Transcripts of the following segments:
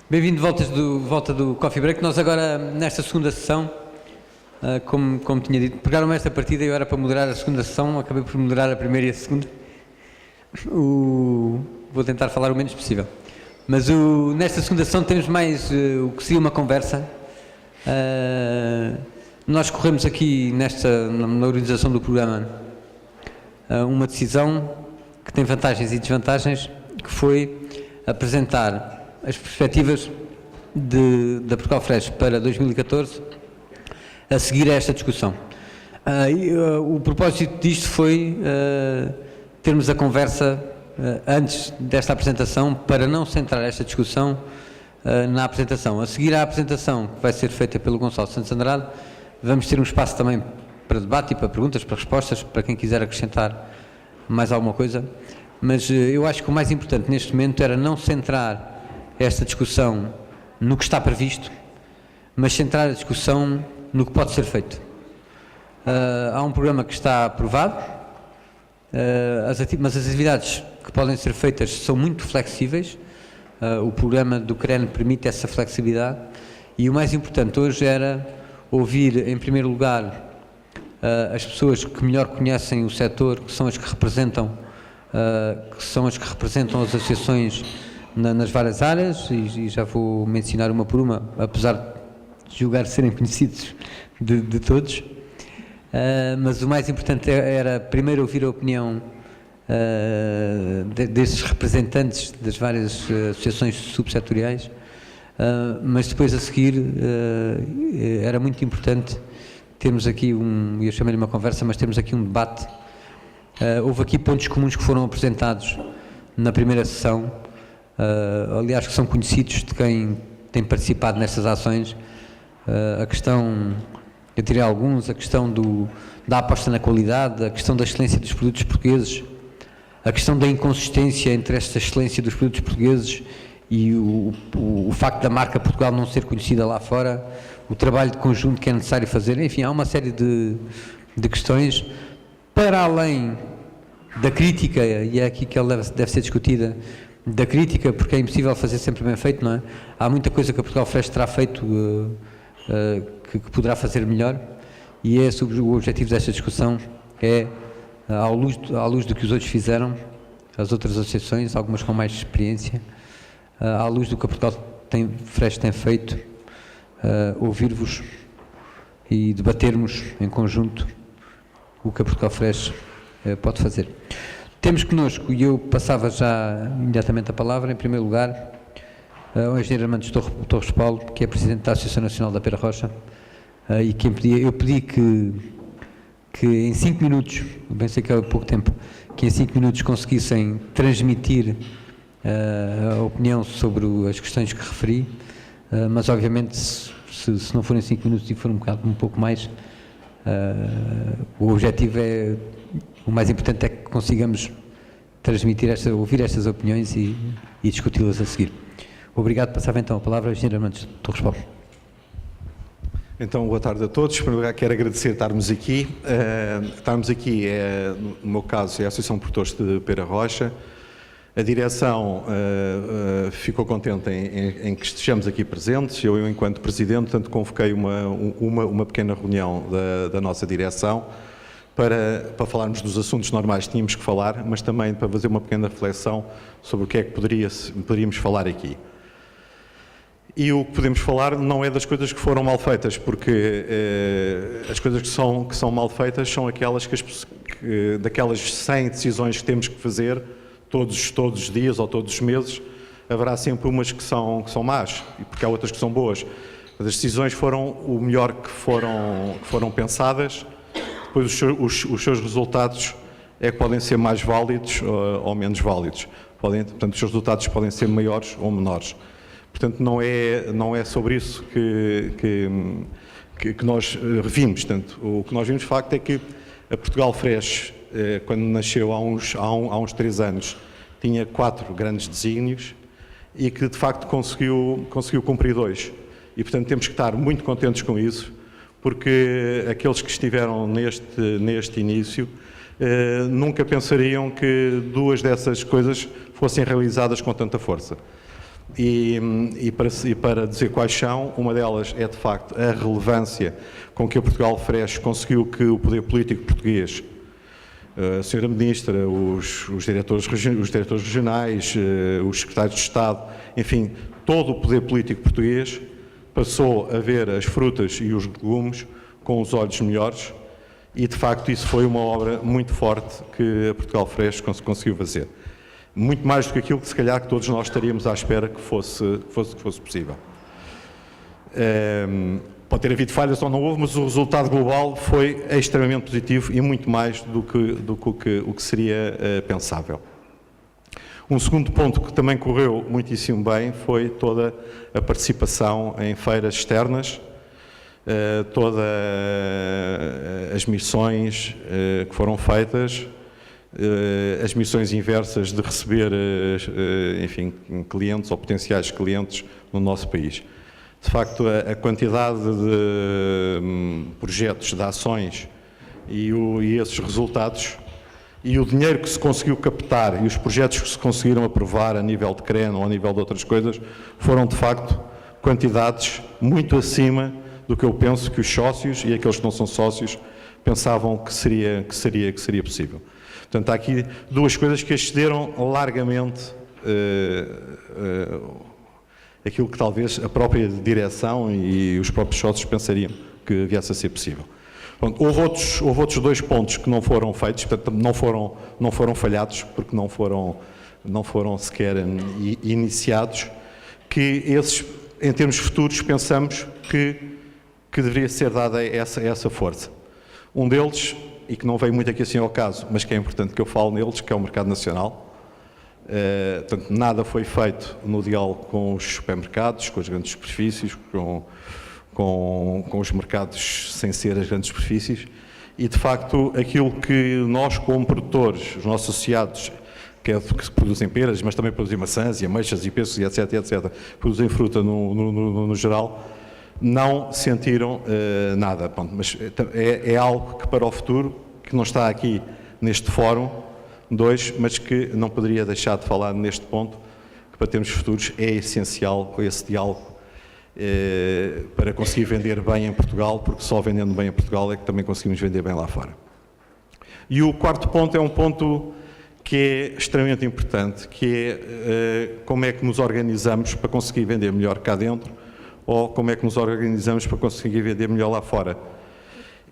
Bem-vindo de volta do Coffee Break. Nós agora, nesta segunda sessão, como tinha dito, pegaram-me esta partida e eu era para moderar a segunda sessão, acabei por moderar a primeira e a segunda. Vou tentar falar o menos possível. Mas nesta segunda sessão temos mais o que seria uma conversa. Nós corremos aqui na organização do programa uma decisão que tem vantagens e desvantagens, que foi apresentar as perspectivas da Portugal Fresh para 2014 a seguir a esta discussão. O propósito disto foi termos a conversa antes desta apresentação, para não centrar esta discussão na apresentação. A seguir à apresentação, que vai ser feita pelo Gonçalo Santos Andrade, vamos ter um espaço também para debate e para perguntas, para respostas, para quem quiser acrescentar mais alguma coisa. Mas eu acho que o mais importante neste momento era não centrar esta discussão no que está previsto, mas centrar a discussão no que pode ser feito. Há um programa que está aprovado, mas as atividades que podem ser feitas são muito flexíveis. O programa do CREN permite essa flexibilidade e o mais importante hoje era ouvir, em primeiro lugar, as pessoas que melhor conhecem o setor, que são as que representam as associações nas várias áreas, e já vou mencionar uma por uma, apesar de julgar serem conhecidos de todos. Mas o mais importante era primeiro ouvir a opinião desses representantes das várias associações subsetoriais, mas depois a seguir era muito importante termos aqui eu chamei-lhe uma conversa, mas temos aqui um debate. Houve aqui pontos comuns que foram apresentados na primeira sessão, aliás, que são conhecidos de quem tem participado nestas ações. A questão, eu tirei alguns, a questão da aposta na qualidade, a questão da excelência dos produtos portugueses, a questão da inconsistência entre esta excelência dos produtos portugueses e o facto da marca Portugal não ser conhecida lá fora, o trabalho de conjunto que é necessário fazer, enfim, há uma série de questões, para além da crítica, e é aqui que ela deve ser discutida, da crítica, porque é impossível fazer sempre bem feito, não é? Há muita coisa que a Portugal Fresh terá feito que poderá fazer melhor, e é sobre o objetivo desta discussão, à luz do que os outros fizeram, as outras associações, algumas com mais experiência, à luz do que a Portugal Fresh tem feito, ouvir-vos e debatermos em conjunto o que a Portugal Fresh pode fazer. Temos connosco, e eu passava já imediatamente a palavra, em primeiro lugar, ao engenheiro Armando Torres Paulo, que é presidente da Associação Nacional da Pera Rocha, e eu pedi que em 5 minutos, pensei que era pouco tempo, que em 5 minutos conseguissem transmitir a opinião sobre as questões que referi, mas obviamente se não forem 5 minutos e for um pouco mais, o objetivo o mais importante é que consigamos transmitir ouvir estas opiniões e discuti-las a seguir. Obrigado. Passava então a palavra ao engenheiro Armando Torres Paulo. Então, boa tarde a todos. Em primeiro lugar, quero agradecer estarmos aqui. No meu caso, é a Associação de Produtores de Pera Rocha. A direção ficou contente em que estejamos aqui presentes. Eu enquanto presidente, portanto, convoquei uma pequena reunião da nossa direção para falarmos dos assuntos normais que tínhamos que falar, mas também para fazer uma pequena reflexão sobre o que é que poderíamos falar aqui. E o que podemos falar não é das coisas que foram mal feitas, porque as coisas que são mal feitas são aquelas daquelas 100 decisões que temos que fazer todos os dias ou todos os meses, haverá sempre umas que são más, porque há outras que são boas. Mas as decisões foram o melhor que foram pensadas, depois os seus resultados é que podem ser mais válidos ou menos válidos. Portanto, os seus resultados podem ser maiores ou menores. Portanto, não é sobre isso que nós revimos. Portanto, o que nós vimos, de facto, é que a Portugal Fresh, quando nasceu há uns 3 anos, tinha 4 grandes desígnios e que, de facto, conseguiu cumprir 2. E, portanto, temos que estar muito contentes com isso, porque aqueles que estiveram neste início nunca pensariam que 2 dessas coisas fossem realizadas com tanta força. E para dizer quais são, uma delas é de facto a relevância com que a Portugal Fresh conseguiu que o poder político português, a Sra. Ministra, os diretores regionais, os secretários de Estado, enfim, todo o poder político português passou a ver as frutas e os legumes com os olhos melhores e de facto isso foi uma obra muito forte que a Portugal Fresh conseguiu fazer. Muito mais do que aquilo que se calhar que todos nós estaríamos à espera que fosse possível. Pode ter havido falhas ou não houve, mas o resultado global foi extremamente positivo e muito mais do que seria pensável. Um segundo ponto que também correu muitíssimo bem foi toda a participação em feiras externas, todas as missões que foram feitas, as missões inversas de receber, enfim, clientes ou potenciais clientes no nosso país. De facto, a quantidade de projetos, de ações e esses resultados e o dinheiro que se conseguiu captar e os projetos que se conseguiram aprovar a nível de CREN ou a nível de outras coisas foram, de facto, quantidades muito acima do que eu penso que os sócios e aqueles que não são sócios pensavam que seria possível. Portanto, há aqui duas coisas que excederam largamente aquilo que talvez a própria direção e os próprios sócios pensariam que viesse a ser possível. Pronto, houve outros dois pontos que não foram feitos, portanto, não foram falhados, porque não foram sequer iniciados, que esses, em termos futuros, pensamos que deveria ser dada essa força. Um deles, e que não veio muito aqui assim ao caso, mas que é importante que eu fale neles, que é o mercado nacional. Portanto, nada foi feito no diálogo com os supermercados, com as grandes superfícies, com os mercados sem ser as grandes superfícies e, de facto, aquilo que nós, como produtores, os nossos associados, que produzem peras, mas também produzem maçãs e ameixas e pêssegos, e etc., produzem fruta no geral, não sentiram nada. Bom, mas é algo que para o futuro, que não está aqui neste fórum, mas que não poderia deixar de falar neste ponto, que para termos futuros é essencial esse diálogo para conseguir vender bem em Portugal, porque só vendendo bem em Portugal é que também conseguimos vender bem lá fora. E o quarto ponto é um ponto que é extremamente importante, que é como é que nos organizamos para conseguir vender melhor cá dentro ou como é que nos organizamos para conseguir vender melhor lá fora.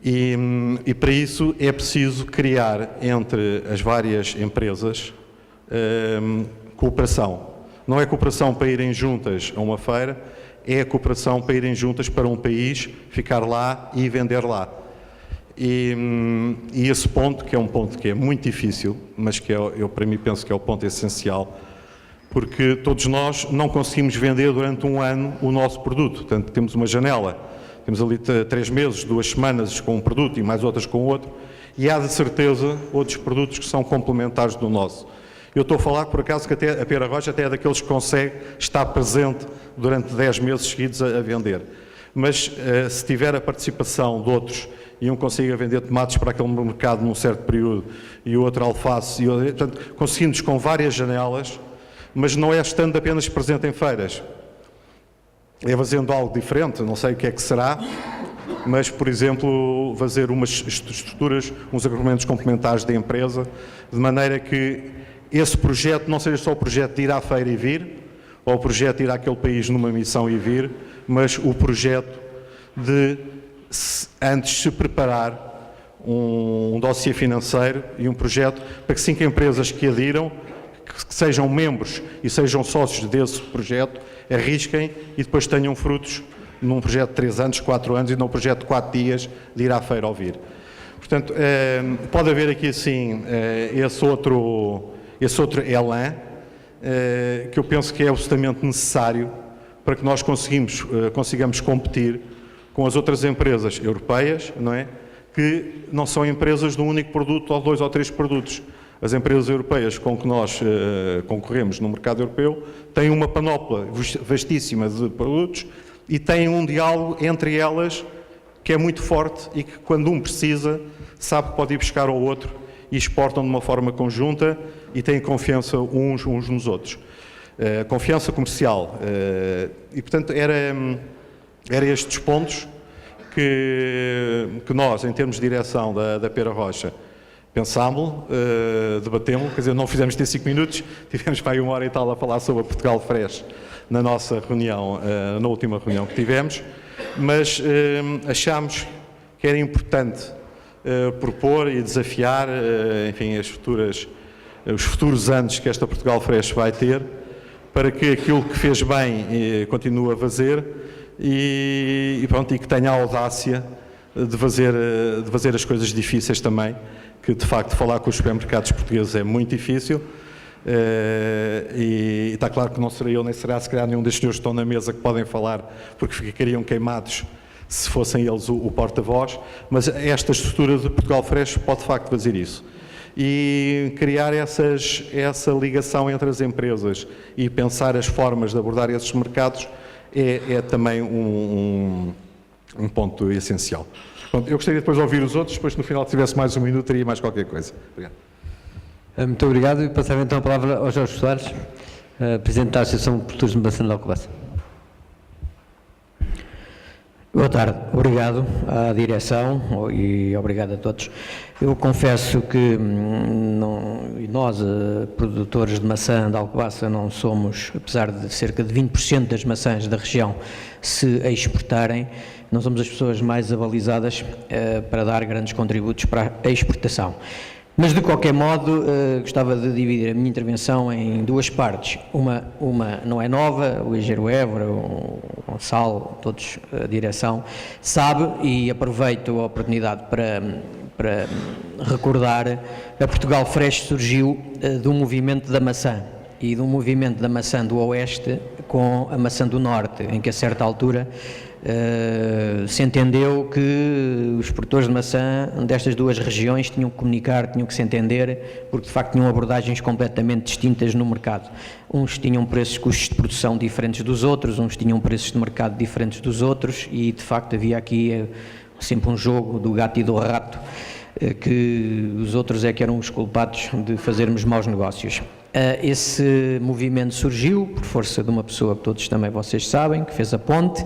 E para isso é preciso criar entre as várias empresas cooperação. Não é cooperação para irem juntas a uma feira, é a cooperação para irem juntas para um país, ficar lá e vender lá. E esse ponto, que é um ponto que é muito difícil, mas que eu para mim penso que é o ponto essencial, porque todos nós não conseguimos vender durante um ano o nosso produto. Portanto, temos uma janela. Temos ali 3 meses, 2 semanas com um produto e mais outras com outro, e há de certeza outros produtos que são complementares do nosso. Eu estou a falar, por acaso, que até a Pera Rocha até é daqueles que consegue estar presente durante 10 meses seguidos a vender. Mas se tiver a participação de outros e um consiga vender tomates para aquele mercado num certo período e o outro alface, portanto, conseguimos com várias janelas, mas não é estando apenas presente em feiras. É fazendo algo diferente, não sei o que é que será, mas, por exemplo, fazer umas estruturas, uns agrupamentos complementares da empresa, de maneira que esse projeto não seja só o projeto de ir à feira e vir, ou o projeto de ir àquele país numa missão e vir, mas o projeto de, antes se preparar um dossiê financeiro e um projeto para que 5 empresas que adiram, que sejam membros e sejam sócios desse projeto, arrisquem e depois tenham frutos num projeto de 3 anos, 4 anos e num projeto de 4 dias de ir à feira ou vir. Portanto, pode haver aqui assim esse outro elan que eu penso que é absolutamente necessário para que nós consigamos competir com as outras empresas europeias, não é? Que não são empresas de um único produto ou 2 ou 3 produtos. As empresas europeias com que nós concorremos no mercado europeu têm uma panóplia vastíssima de produtos e têm um diálogo entre elas que é muito forte e que, quando um precisa, sabe que pode ir buscar ao outro e exportam de uma forma conjunta e têm confiança uns nos outros. confiança comercial. E, portanto, era estes pontos que nós, em termos de direção da Pera Rocha, pensámos, debatemos, quer dizer, não fizemos ter 5 minutos, tivemos para aí 1 hora e tal a falar sobre a Portugal Fresh na nossa reunião, na última reunião que tivemos, mas achámos que era importante propor e desafiar, enfim, os futuros anos que esta Portugal Fresh vai ter, para que aquilo que fez bem continue a fazer e que tenha a audácia de fazer as coisas difíceis também, que de facto falar com os supermercados portugueses é muito difícil, e está claro que não serei eu nem será se calhar nenhum destes senhores que estão na mesa que podem falar, porque ficariam queimados se fossem eles o porta-voz, mas esta estrutura de Portugal Fresh pode de facto fazer isso. E criar essa ligação entre as empresas e pensar as formas de abordar esses mercados é também um ponto essencial. Pronto, eu gostaria depois de ouvir os outros, depois no final, se tivesse mais 1 minuto, teria mais qualquer coisa. Obrigado. Muito obrigado. E passava então a palavra ao Jorge Soares, Presidente da Associação de Produtores de Maçã de Alcobaça. Boa tarde, obrigado à direção e obrigado a todos. Eu confesso que nós, produtores de maçã de Alcobaça, não somos, apesar de cerca de 20% das maçãs da região se exportarem, não somos as pessoas mais avalizadas para dar grandes contributos para a exportação. Mas, de qualquer modo, gostava de dividir a minha intervenção em 2 partes. Uma não é nova, o engenheiro Évora, o Gonçalo, todos a direção, sabe, e aproveito a oportunidade para recordar, a Portugal Fresh surgiu do movimento da maçã e do movimento da maçã do Oeste com a maçã do Norte, em que a certa altura se entendeu que os produtores de maçã destas 2 regiões tinham que comunicar, tinham que se entender, porque de facto tinham abordagens completamente distintas no mercado. Uns tinham preços, custos de produção diferentes dos outros, uns tinham preços de mercado diferentes dos outros e de facto havia aqui sempre um jogo do gato e do rato, que os outros é que eram os culpados de fazermos maus negócios. Esse movimento surgiu por força de uma pessoa que todos também vocês sabem, que fez a ponte,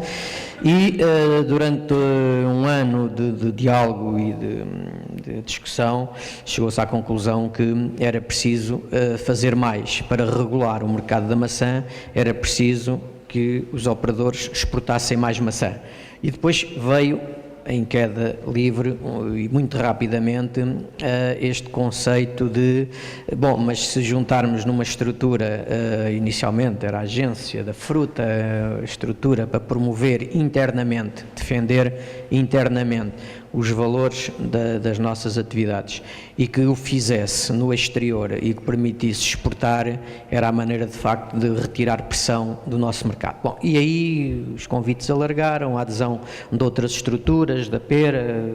e durante um ano de diálogo e de discussão chegou-se à conclusão que era preciso fazer mais para regular o mercado da maçã, era preciso que os operadores exportassem mais maçã. E depois veio em queda livre e muito rapidamente este conceito de, bom, mas se juntarmos numa estrutura, inicialmente era a agência da fruta, a estrutura para promover internamente, defender internamente os valores das nossas atividades e que o fizesse no exterior e que permitisse exportar, era a maneira de facto de retirar pressão do nosso mercado. Bom, e aí os convites alargaram, a adesão de outras estruturas, da pera,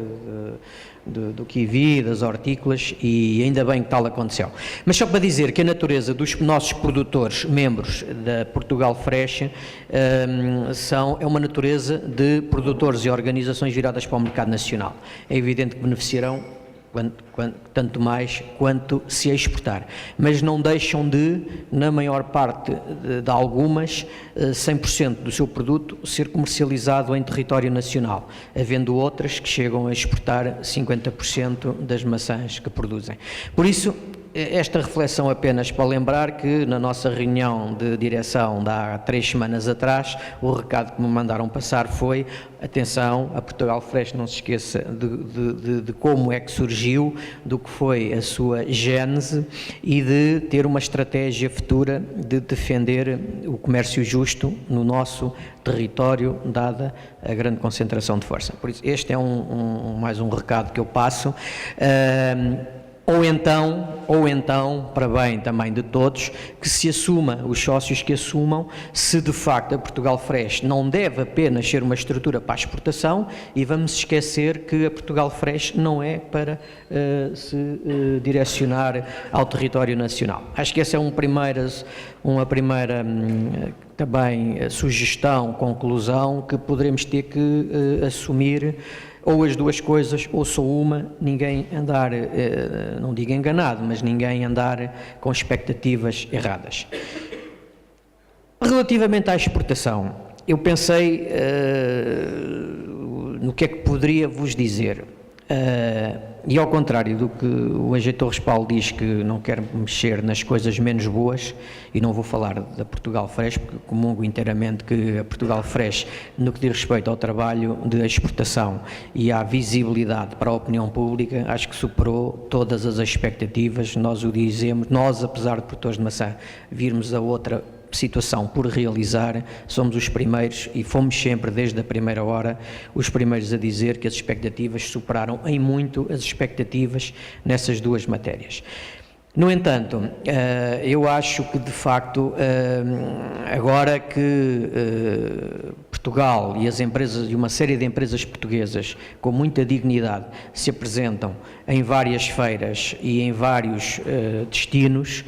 do kiwi, das hortícolas, e ainda bem que tal aconteceu. Mas só para dizer que a natureza dos nossos produtores, membros da Portugal Fresh, é uma natureza de produtores e organizações viradas para o mercado nacional. É evidente que beneficiarão tanto mais quanto se exportar, mas não deixam de, na maior parte de algumas, 100% do seu produto ser comercializado em território nacional, havendo outras que chegam a exportar 50% das maçãs que produzem. Por isso, esta reflexão apenas para lembrar que na nossa reunião de direção de há 3 semanas atrás, o recado que me mandaram passar foi: atenção, a Portugal Fresh não se esqueça de como é que surgiu, do que foi a sua gênese e de ter uma estratégia futura de defender o comércio justo no nosso território, dada a grande concentração de força. Por isso, este é mais um recado que eu passo. Ou então, para bem também de todos, que se assuma, os sócios que assumam, se de facto a Portugal Fresh não deve apenas ser uma estrutura para a exportação, e vamos esquecer que a Portugal Fresh não é para se direcionar ao território nacional. Acho que essa é uma primeira também sugestão, conclusão, que poderemos ter que assumir, ou as 2 coisas, ou só uma, ninguém andar, não digo enganado, mas ninguém andar com expectativas erradas. Relativamente à exportação, eu pensei no que é que poderia vos dizer. E ao contrário do que o engenheiro Torres Paulo diz que não quer mexer nas coisas menos boas, e não vou falar da Portugal Fresh, porque comungo inteiramente que a Portugal Fresh, no que diz respeito ao trabalho de exportação e à visibilidade para a opinião pública, acho que superou todas as expectativas. Nós o dizemos, nós, apesar de produtores de maçã virmos a outra situação por realizar, somos os primeiros e fomos sempre, desde a primeira hora, os primeiros a dizer que as expectativas superaram em muito as expectativas nessas duas matérias. No entanto, eu acho que, de facto, agora que Portugal e as empresas, e uma série de empresas portuguesas com muita dignidade se apresentam em várias feiras e em vários destinos,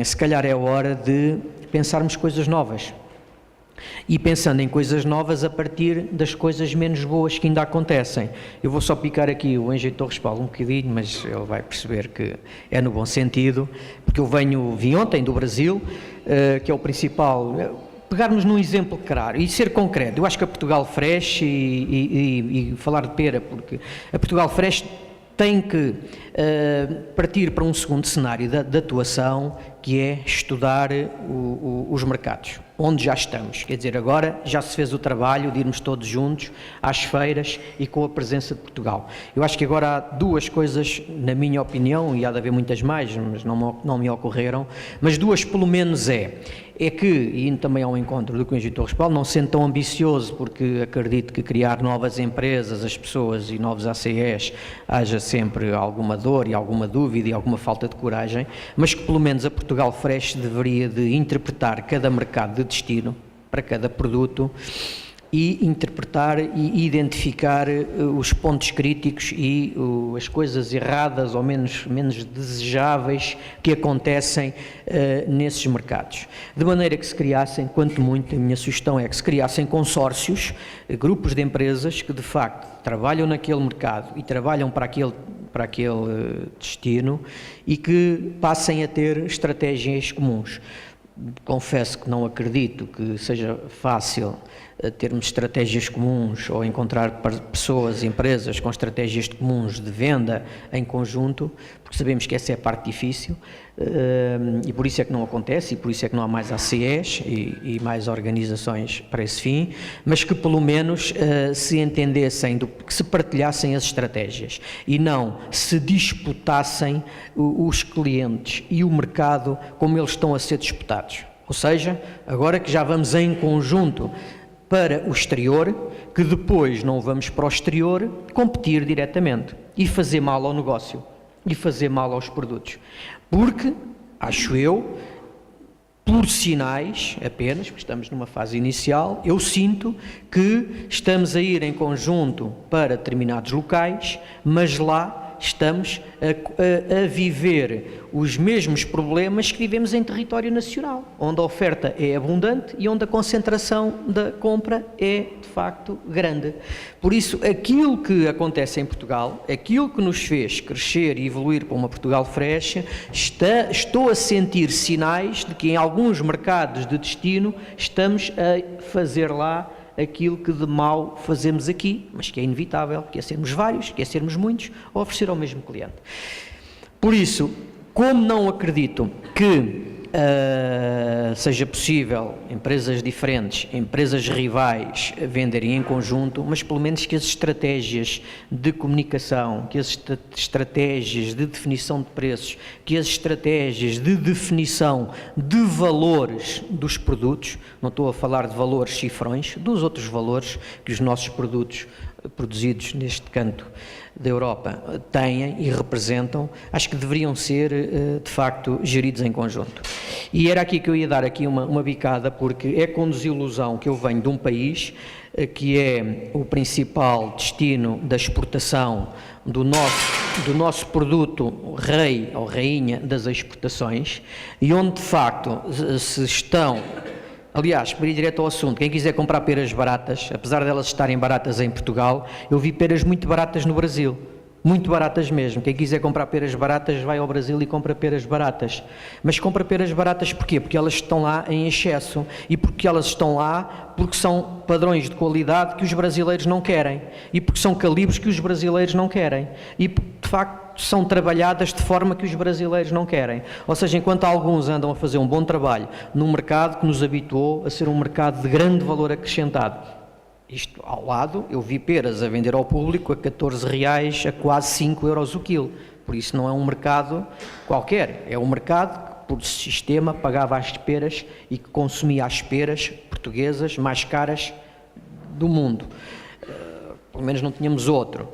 se calhar é hora de pensarmos coisas novas. E pensando em coisas novas a partir das coisas menos boas que ainda acontecem. Eu vou só picar aqui o engenheiro Torres Paulo um bocadinho, mas ele vai perceber que é no bom sentido, porque eu vim ontem do Brasil, que é o principal. Pegarmos num exemplo claro e ser concreto. Eu acho que a Portugal Fresh, e falar de pera, porque a Portugal Fresh tem que partir para um segundo cenário de atuação, que é estudar os mercados, onde já estamos. Quer dizer, agora já se fez o trabalho de irmos todos juntos às feiras e com a presença de Portugal. Eu acho que agora há duas coisas, na minha opinião, e há de haver muitas mais, mas não me ocorreram, mas duas pelo menos é que, e indo também ao encontro do que o engenheiro Torres Paulo, não sendo tão ambicioso, porque acredito que criar novas empresas, as pessoas e novos ACEs, haja sempre alguma dor e alguma dúvida e alguma falta de coragem, mas que pelo menos a Portugal Fresh deveria de interpretar cada mercado de destino para cada produto e interpretar e identificar os pontos críticos e as coisas erradas ou menos desejáveis que acontecem nesses mercados. De maneira que se criassem, quanto muito, a minha sugestão é que se criassem consórcios, grupos de empresas que de facto trabalham naquele mercado e trabalham para aquele destino e que passem a ter estratégias comuns. Confesso que não acredito que seja fácil termos estratégias comuns ou encontrar pessoas, empresas com estratégias comuns de venda em conjunto, porque sabemos que essa é a parte difícil e por isso é que não acontece e por isso é que não há mais ACEs e mais organizações para esse fim, mas que pelo menos se entendessem, que se partilhassem as estratégias e não se disputassem os clientes e o mercado como eles estão a ser disputados. Ou seja, agora que já vamos em conjunto para o exterior, que depois não vamos para o exterior competir diretamente e fazer mal ao negócio e fazer mal aos produtos. Porque, acho eu, por sinais apenas, porque estamos numa fase inicial, eu sinto que estamos a ir em conjunto para determinados locais, mas lá estamos a viver os mesmos problemas que vivemos em território nacional, onde a oferta é abundante e onde a concentração da compra é, de facto, grande. Por isso, aquilo que acontece em Portugal, aquilo que nos fez crescer e evoluir para uma Portugal Fresh, estou a sentir sinais de que em alguns mercados de destino estamos a fazer lá aquilo que de mal fazemos aqui, mas que é inevitável, que é sermos vários, que é sermos muitos, a oferecer ao mesmo cliente. Por isso, como não acredito que seja possível empresas diferentes, empresas rivais venderem em conjunto, mas pelo menos que as estratégias de comunicação, que as estratégias de definição de preços, que as estratégias de definição de valores dos produtos, não estou a falar de valores cifrões, dos outros valores que os nossos produtos produzidos neste canto da Europa têm e representam, acho que deveriam ser, de facto, geridos em conjunto. E era aqui que eu ia dar aqui uma bicada, porque é com desilusão que eu venho de um país que é o principal destino da exportação do nosso produto rei ou rainha das exportações, e onde, de facto, se estão... Aliás, para ir direto ao assunto, quem quiser comprar peras baratas, apesar delas estarem baratas em Portugal, eu vi peras muito baratas no Brasil. muito baratas mesmo. Quem quiser comprar peras baratas vai ao Brasil e compra peras baratas. Mas compra peras baratas porquê? Porque elas estão lá em excesso e porque elas estão lá porque são padrões de qualidade que os brasileiros não querem e porque são calibres que os brasileiros não querem e porque, de facto, são trabalhadas de forma que os brasileiros não querem. Ou seja, enquanto alguns andam a fazer um bom trabalho num mercado que nos habituou a ser um mercado de grande valor acrescentado. Isto ao lado, eu vi peras a vender ao público a 14 reais, a quase 5 euros o quilo. Por isso não é um mercado qualquer, é um mercado que por sistema pagava as peras e que consumia as peras portuguesas mais caras do mundo. Pelo menos não tínhamos outro.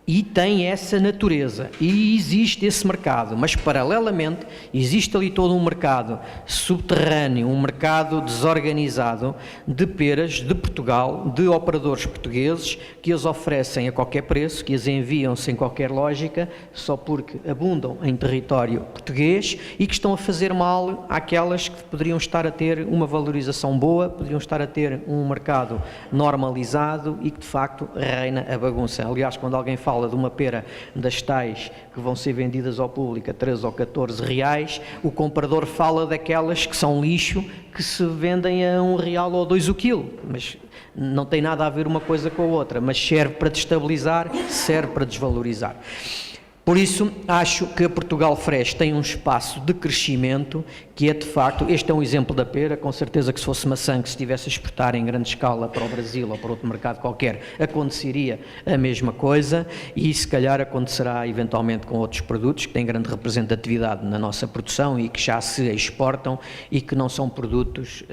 E tem essa natureza, e existe esse mercado, mas paralelamente existe ali todo um mercado subterrâneo, um mercado desorganizado de peras de Portugal, de operadores portugueses que as oferecem a qualquer preço, que as enviam sem qualquer lógica, só porque abundam em território português e que estão a fazer mal àquelas que poderiam estar a ter uma valorização boa, poderiam estar a ter um mercado normalizado e que de facto reina a bagunça. Aliás, quando alguém fala de uma pera das tais que vão ser vendidas ao público a 13 ou 14 reais, o comprador fala daquelas que são lixo, que se vendem a 1 real ou 2 o quilo, mas não tem nada a ver uma coisa com a outra, mas serve para destabilizar, serve para desvalorizar. Por isso, acho que a Portugal Fresh tem um espaço de crescimento que é de facto, este é um exemplo da pera, com certeza que se fosse maçã que se estivesse a exportar em grande escala para o Brasil ou para outro mercado qualquer, aconteceria a mesma coisa e se calhar acontecerá eventualmente com outros produtos que têm grande representatividade na nossa produção e que já se exportam e que não são produtos,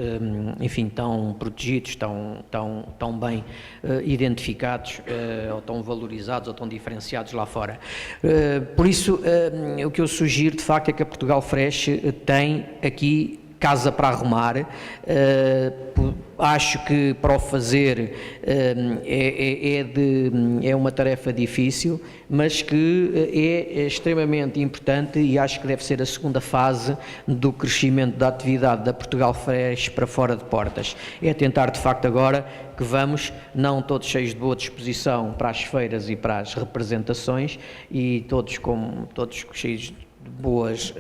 enfim, tão protegidos, tão bem identificados ou tão valorizados ou tão diferenciados lá fora. Por isso, o que eu sugiro de facto é que a Portugal Fresh tem aqui casa para arrumar. Acho que para o fazer é uma tarefa difícil, mas que é extremamente importante e acho que deve ser a segunda fase do crescimento da atividade da Portugal Fresh para fora de portas. É tentar de facto agora que vamos, não todos cheios de boa disposição para as feiras e para as representações e todos cheios de boas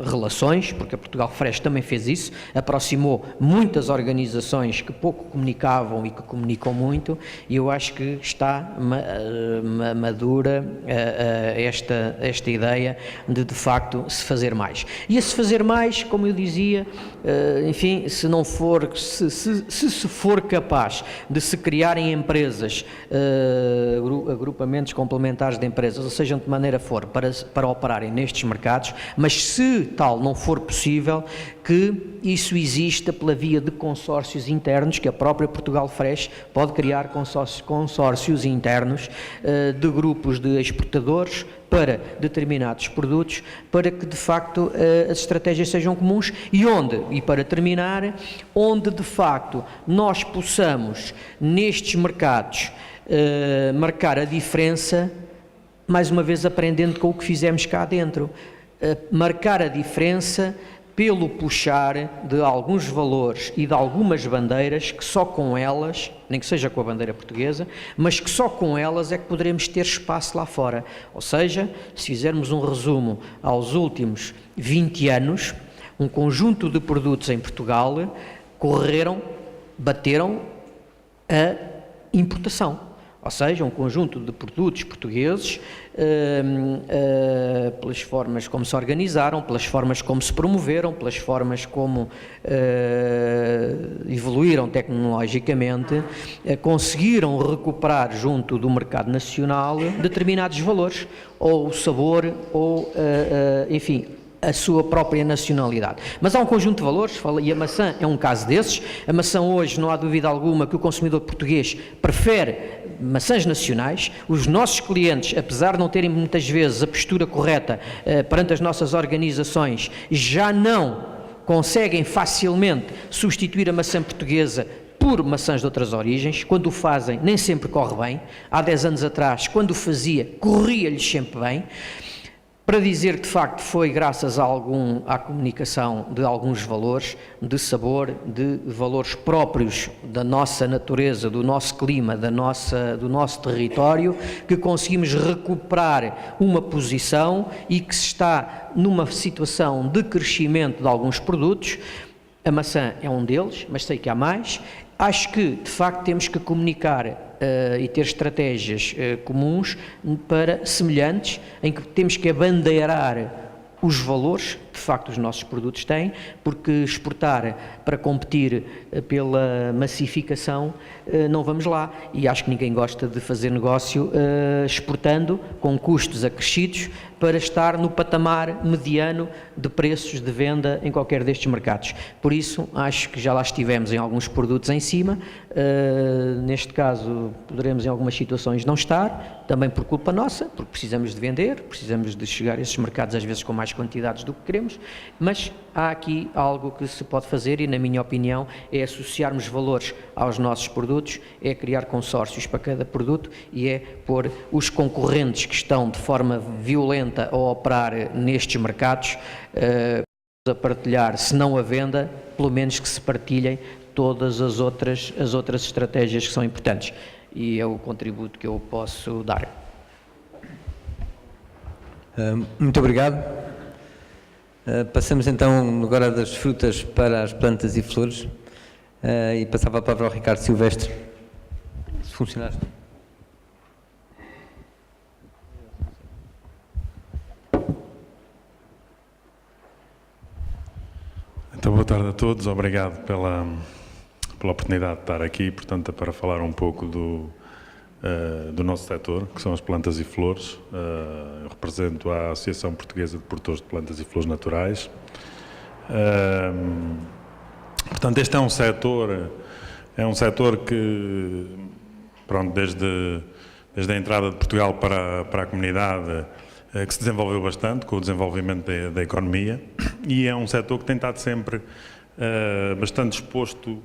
relações, porque a Portugal Fresh também fez isso, aproximou muitas organizações que pouco comunicavam e que comunicam muito, e eu acho que está madura esta ideia de facto se fazer mais. E a se fazer mais, como eu dizia, enfim, se for capaz de se criarem empresas, agrupamentos complementares de empresas, ou seja, de maneira for, para operarem nestes mercados, mas se tal não for possível, que isso exista pela via de consórcios internos, que a própria Portugal Fresh pode criar consórcios internos de grupos de exportadores para determinados produtos, para que de facto as estratégias sejam comuns e para terminar, onde de facto nós possamos nestes mercados marcar a diferença, mais uma vez aprendendo com o que fizemos cá dentro, marcar a diferença pelo puxar de alguns valores e de algumas bandeiras que só com elas, nem que seja com a bandeira portuguesa, mas que só com elas é que poderemos ter espaço lá fora. Ou seja, se fizermos um resumo aos últimos 20 anos, um conjunto de produtos em Portugal bateram a importação. Ou seja, um conjunto de produtos portugueses, pelas formas como se organizaram, pelas formas como se promoveram, pelas formas como evoluíram tecnologicamente, conseguiram recuperar junto do mercado nacional determinados valores, ou o sabor, ou, enfim, a sua própria nacionalidade. Mas há um conjunto de valores, e a maçã é um caso desses. A maçã hoje, não há dúvida alguma que o consumidor português prefere maçãs nacionais. Os nossos clientes, apesar de não terem muitas vezes a postura correta perante as nossas organizações, já não conseguem facilmente substituir a maçã portuguesa por maçãs de outras origens. Quando o fazem, nem sempre corre bem. Há 10 anos atrás, quando o fazia, corria-lhes sempre bem. para dizer que de facto foi graças à comunicação de alguns valores, de sabor, de valores próprios da nossa natureza, do nosso clima, do nosso território, que conseguimos recuperar uma posição e que se está numa situação de crescimento de alguns produtos. A maçã é um deles, mas sei que há mais. Acho que, de facto, temos que comunicar e ter estratégias comuns para semelhantes, em que temos que abandeirar os valores que, de facto, os nossos produtos têm, porque exportar para competir pela massificação, não vamos lá. E acho que ninguém gosta de fazer negócio exportando com custos acrescidos para estar no patamar mediano de preços de venda em qualquer destes mercados. Por isso, acho que já lá estivemos em alguns produtos em cima, neste caso poderemos em algumas situações não estar, também por culpa nossa, porque precisamos de vender, precisamos de chegar a esses mercados às vezes com mais quantidades do que queremos, mas há aqui algo que se pode fazer e, na minha opinião, é associarmos valores aos nossos produtos, é criar consórcios para cada produto e é pôr os concorrentes que estão de forma violenta a operar nestes mercados a partilhar, se não a venda, pelo menos que se partilhem todas as outras estratégias que são importantes. E é o contributo que eu posso dar. Muito obrigado. Passamos então agora das frutas para as plantas e flores e passava a palavra ao Ricardo Silvestre. Se funcionaste. Então, boa tarde a todos, obrigado pela oportunidade de estar aqui, portanto, para falar um pouco do nosso setor, que são as plantas e flores. Eu represento a Associação Portuguesa de Produtores de Plantas e Flores Naturais. Portanto, este é um setor que, pronto, desde a entrada de Portugal para a comunidade, que se desenvolveu bastante com o desenvolvimento da economia, e é um setor que tem estado sempre bastante exposto,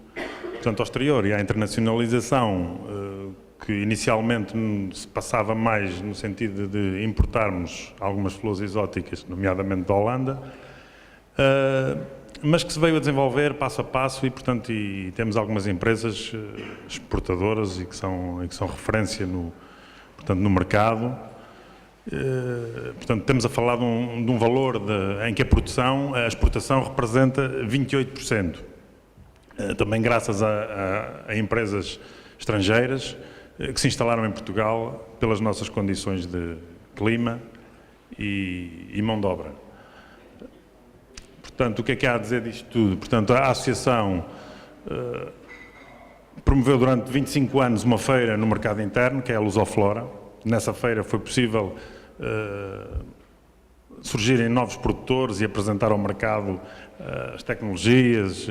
portanto, ao exterior e à internacionalização, que inicialmente se passava mais no sentido de importarmos algumas flores exóticas, nomeadamente da Holanda, mas que se veio a desenvolver passo a passo portanto, temos algumas empresas exportadoras e que são referência no mercado. Portanto, estamos a falar de um valor em que a exportação representa 28%. Também graças a empresas estrangeiras que se instalaram em Portugal pelas nossas condições de clima e mão de obra. Portanto, o que é que há a dizer disto tudo? Portanto, a Associação promoveu durante 25 anos uma feira no mercado interno, que é a Lusoflora. Nessa feira foi possível surgirem novos produtores e apresentar ao mercado as tecnologias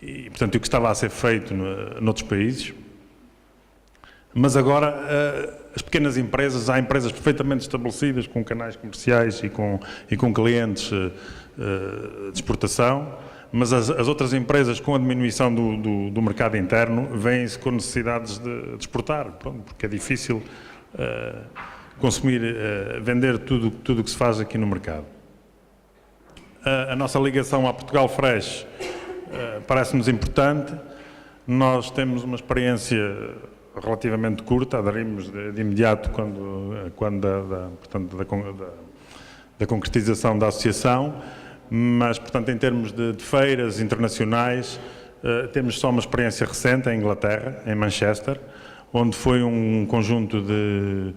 e, portanto, o que estava a ser feito noutros países. Mas agora, as pequenas empresas, há empresas perfeitamente estabelecidas com canais comerciais e com clientes de exportação, mas as outras empresas, com a diminuição do mercado interno, vêm-se com necessidades de exportar, porque é difícil consumir, vender tudo o que se faz aqui no mercado. A nossa ligação à Portugal Fresh parece-nos importante. Nós temos uma experiência relativamente curta, aderimos de imediato portanto, da concretização da associação, mas, portanto, em termos de feiras internacionais, temos só uma experiência recente em Inglaterra, em Manchester, onde foi um conjunto de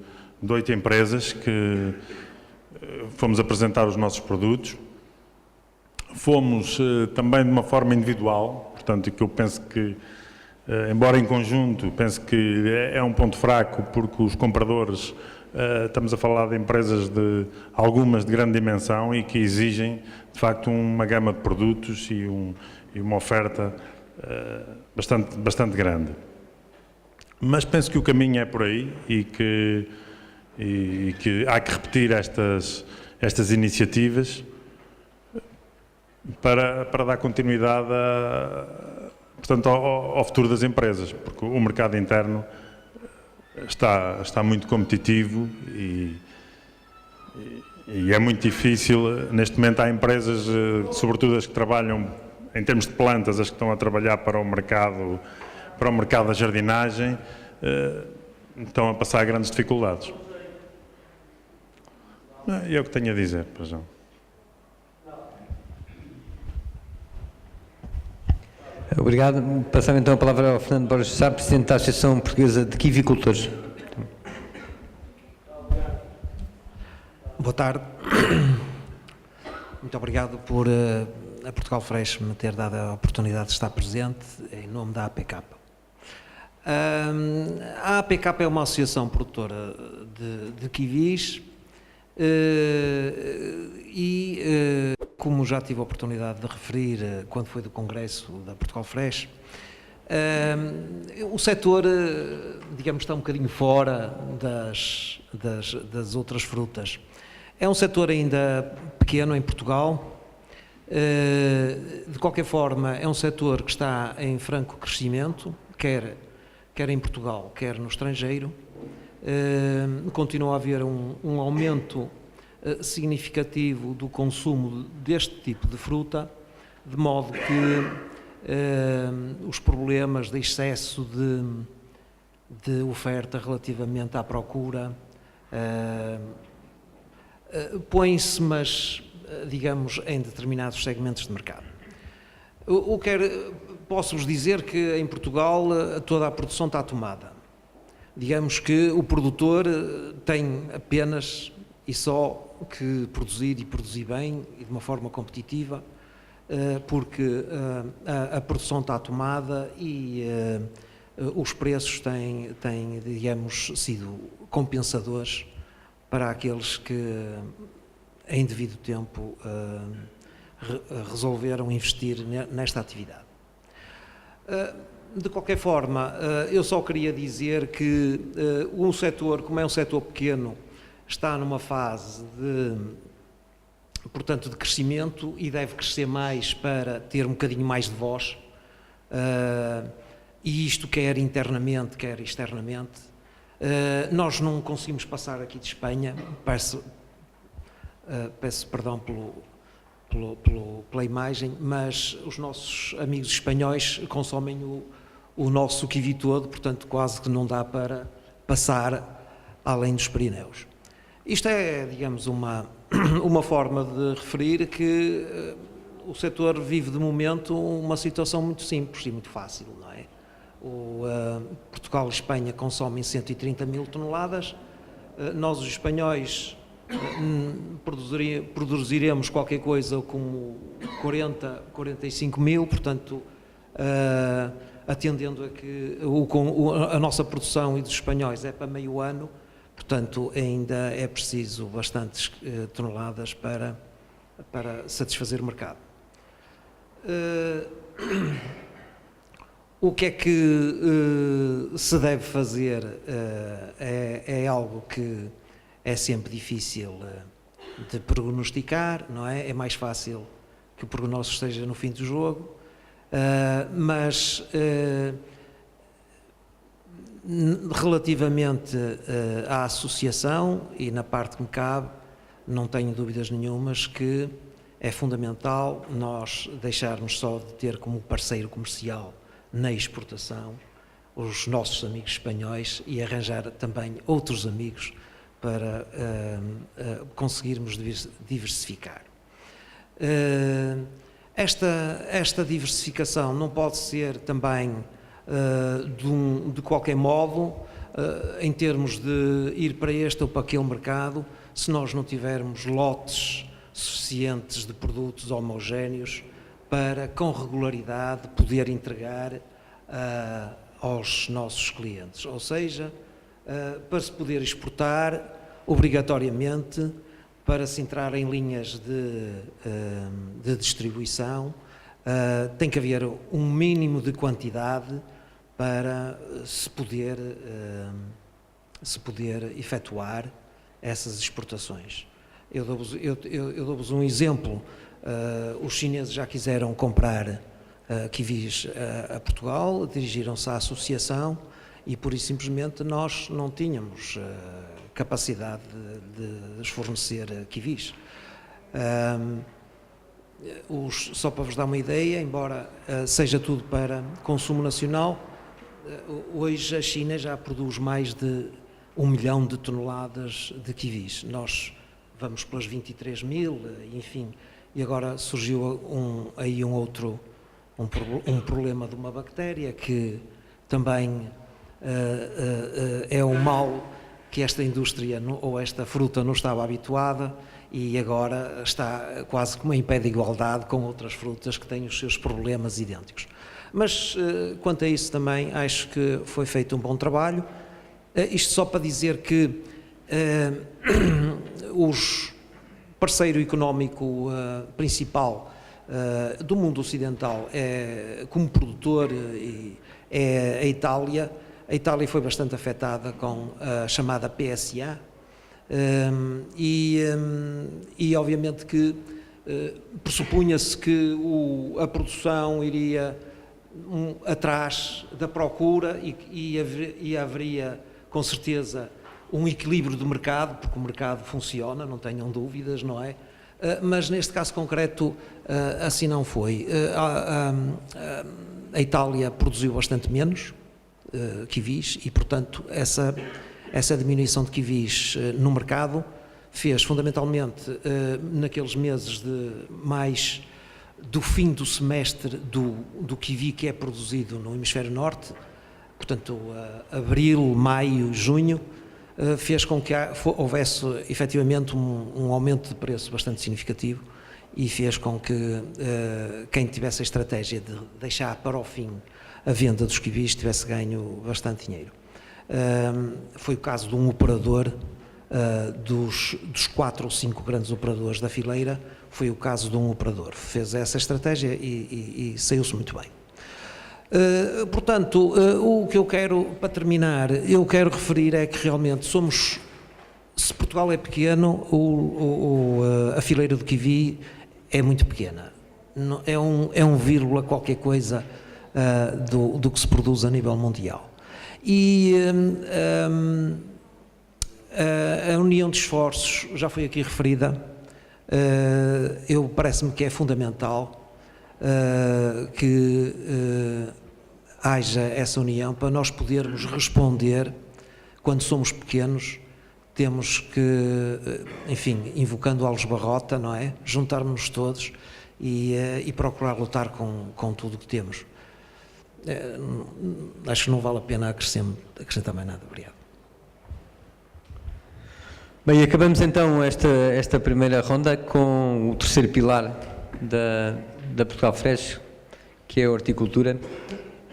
8 empresas que fomos apresentar os nossos produtos. Fomos também de uma forma individual, portanto, que eu penso que, embora em conjunto, penso que é um ponto fraco, porque os compradores, estamos a falar de empresas algumas de grande dimensão e que exigem, de facto, uma gama de produtos e uma oferta bastante grande. Mas penso que o caminho é por aí e que há que repetir estas iniciativas para dar continuidade portanto, ao futuro das empresas, porque o mercado interno está muito competitivo E é muito difícil, neste momento há empresas, sobretudo as que trabalham em termos de plantas, as que estão a trabalhar para o mercado da jardinagem, estão a passar grandes dificuldades. É o que tenho a dizer, pois não. Obrigado. Passava então a palavra ao Fernando Borges Sá, Presidente da Associação Portuguesa de Quivicultores. Boa tarde. Muito obrigado por a Portugal Fresh me ter dado a oportunidade de estar presente em nome da APK. A APK é uma associação produtora de kiwis e, como já tive a oportunidade de referir quando foi do congresso da Portugal Fresh, o setor, digamos, está um bocadinho fora das outras frutas. É um setor ainda pequeno em Portugal. De qualquer forma, é um setor que está em franco crescimento, quer em Portugal, quer no estrangeiro. Continua a haver um aumento significativo do consumo deste tipo de fruta, de modo que os problemas de excesso de oferta relativamente à procura põem-se, mas digamos, em determinados segmentos de mercado. Posso-vos dizer que em Portugal toda a produção está tomada. Digamos que o produtor tem apenas e só que produzir e produzir bem e de uma forma competitiva, porque a produção está tomada e os preços têm, digamos, sido compensadores para aqueles que em devido tempo resolveram investir nesta atividade. De qualquer forma, eu só queria dizer que o setor, como é um setor pequeno, está numa fase portanto, de crescimento e deve crescer mais para ter um bocadinho mais de voz, e isto quer internamente, quer externamente. Nós não conseguimos passar aqui de Espanha, peço perdão pela imagem, mas os nossos amigos espanhóis consomem o nosso kiwi todo, portanto quase que não dá para passar além dos Pirineus. Isto é, digamos, uma forma de referir que o setor vive de momento uma situação muito simples e muito fácil, não é? Portugal e Espanha consomem 130 mil toneladas, nós os espanhóis produziremos qualquer coisa como 45 mil, portanto, atendendo a que a nossa produção e dos espanhóis é para meio ano, portanto, ainda é preciso bastantes toneladas para satisfazer o mercado. O que é que se deve fazer é algo que é sempre difícil de prognosticar, não é? É mais fácil que o prognóstico esteja no fim do jogo, mas relativamente à associação e na parte que me cabe, não tenho dúvidas nenhumas que é fundamental nós deixarmos só de ter como parceiro comercial na exportação os nossos amigos espanhóis e arranjar também outros amigos para conseguirmos diversificar. Esta diversificação não pode ser também de qualquer modo, em termos de ir para este ou para aquele mercado, se nós não tivermos lotes suficientes de produtos homogéneos para, com regularidade, poder entregar aos nossos clientes. Ou seja, para se poder exportar, obrigatoriamente, para se entrar em linhas de distribuição, tem que haver um mínimo de quantidade para se poder efetuar essas exportações. Eu dou-vos um exemplo. Os chineses já quiseram comprar kiwis a Portugal, dirigiram-se à associação e, pura e simplesmente, nós não tínhamos capacidade de lhes fornecer kiwis. Só para vos dar uma ideia, embora seja tudo para consumo nacional, hoje a China já produz mais de 1 milhão de toneladas de kiwis. Nós vamos pelas 23 mil, enfim, e agora surgiu um problema de uma bactéria que também é um mal que esta indústria ou esta fruta não estava habituada e agora está quase como em pé de igualdade com outras frutas que têm os seus problemas idênticos. Mas quanto a isso também acho que foi feito um bom trabalho. Isto só para dizer que o parceiro económico principal do mundo ocidental como produtor é a Itália. A Itália foi bastante afetada com a chamada PSA e obviamente que pressupunha-se que a produção iria atrás da procura e haveria com certeza um equilíbrio do mercado, porque o mercado funciona, não tenham dúvidas, não é? Mas neste caso concreto assim não foi. A Itália produziu bastante menos kiwis e, portanto, essa diminuição de kiwis no mercado fez fundamentalmente naqueles meses mais do fim do semestre do kiwi que é produzido no hemisfério norte, portanto abril, maio, junho, fez com que houvesse efetivamente um aumento de preço bastante significativo e fez com que quem tivesse a estratégia de deixar para o fim a venda dos kiwis tivesse ganho bastante dinheiro. Foi o caso de um operador, dos 4 ou 5 grandes operadores da fileira, foi o caso de um operador. Fez essa estratégia e saiu-se muito bem. Portanto, o que eu quero, para terminar, eu quero referir é que realmente se Portugal é pequeno, a fileira do kiwi é muito pequena. É um vírgula qualquer coisa do que se produz a nível mundial. E a união de esforços já foi aqui referida, parece-me que é fundamental que haja essa união para nós podermos responder quando somos pequenos. Temos que, enfim, invocando Alves Barrota, não é? Juntarmos-nos todos e procurar lutar com tudo o que temos. Acho que não vale a pena acrescentar mais nada. Obrigado. Bem, acabamos então esta primeira ronda com o terceiro pilar da Portugal Fresh, que é a horticultura,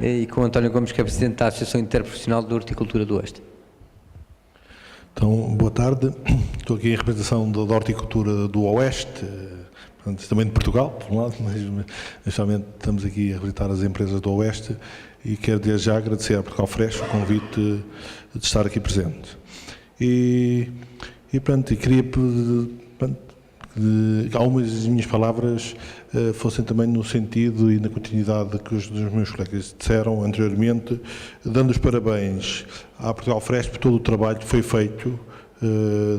e com o António Gomes, que é Presidente da Associação Interprofissional de Horticultura do Oeste. Então, boa tarde. Estou aqui em representação da horticultura do Oeste, portanto, também de Portugal, por um lado, mas justamente estamos aqui a visitar as empresas do Oeste e quero desde já agradecer à Portugal Fresh o convite de estar aqui presente. E queria que algumas das minhas palavras fossem também no sentido e na continuidade que os dos meus colegas disseram anteriormente, dando os parabéns à Portugal Fresh por todo o trabalho que foi feito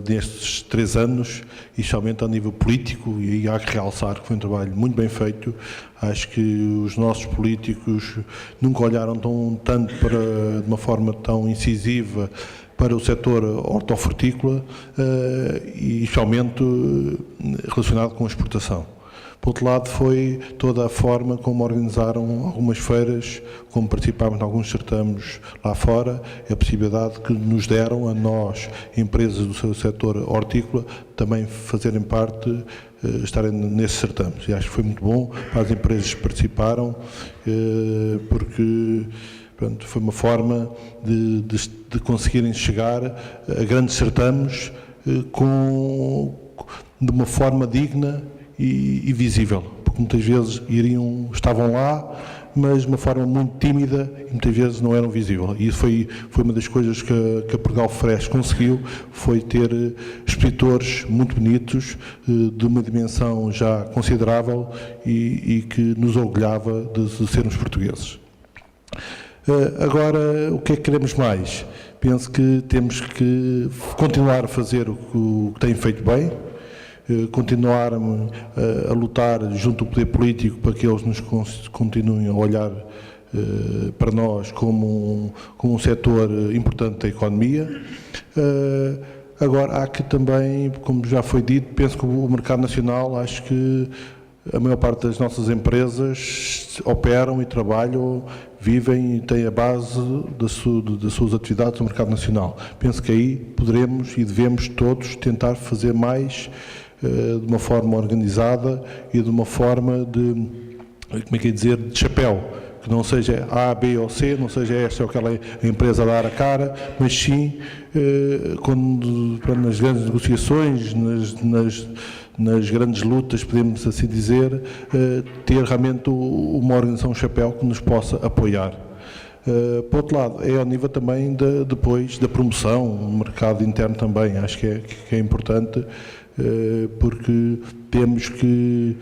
nestes 3 anos, e especialmente a nível político, e há que realçar que foi um trabalho muito bem feito. Acho que os nossos políticos nunca olharam tanto de uma forma tão incisiva para o setor hortofrutícola e especialmente relacionado com a exportação. Por outro lado, foi toda a forma como organizaram algumas feiras, como participámos em alguns certames lá fora, a possibilidade que nos deram a nós, empresas do seu setor hortícola, também fazerem parte, estarem nesses certames. E acho que foi muito bom para as empresas que participaram, porque foi uma forma de conseguirem chegar a grandes certames de uma forma digna e visível, porque muitas vezes estavam lá, mas de uma forma muito tímida e muitas vezes não eram visíveis. E isso foi uma das coisas que a Portugal Fresh conseguiu, foi ter expositores muito bonitos, de uma dimensão já considerável e que nos orgulhava de sermos portugueses. Agora, o que é que queremos mais? Penso que temos que continuar a fazer o que tem feito bem, continuar a lutar junto ao poder político para que eles nos continuem a olhar para nós como um setor importante da economia. Agora, há que também, como já foi dito, penso que o mercado nacional, acho que a maior parte das nossas empresas operam e trabalham, vivem e têm a base das suas atividades no mercado nacional. Penso que aí poderemos e devemos todos tentar fazer mais de uma forma organizada e de uma forma de chapéu, que não seja A, B ou C, não seja esta ou aquela empresa a dar a cara, mas sim, nas grandes negociações, nas grandes lutas, podemos assim dizer, ter realmente uma organização chapéu que nos possa apoiar. Por outro lado, é ao nível também depois da promoção, no mercado interno também, acho que é importante, porque temos que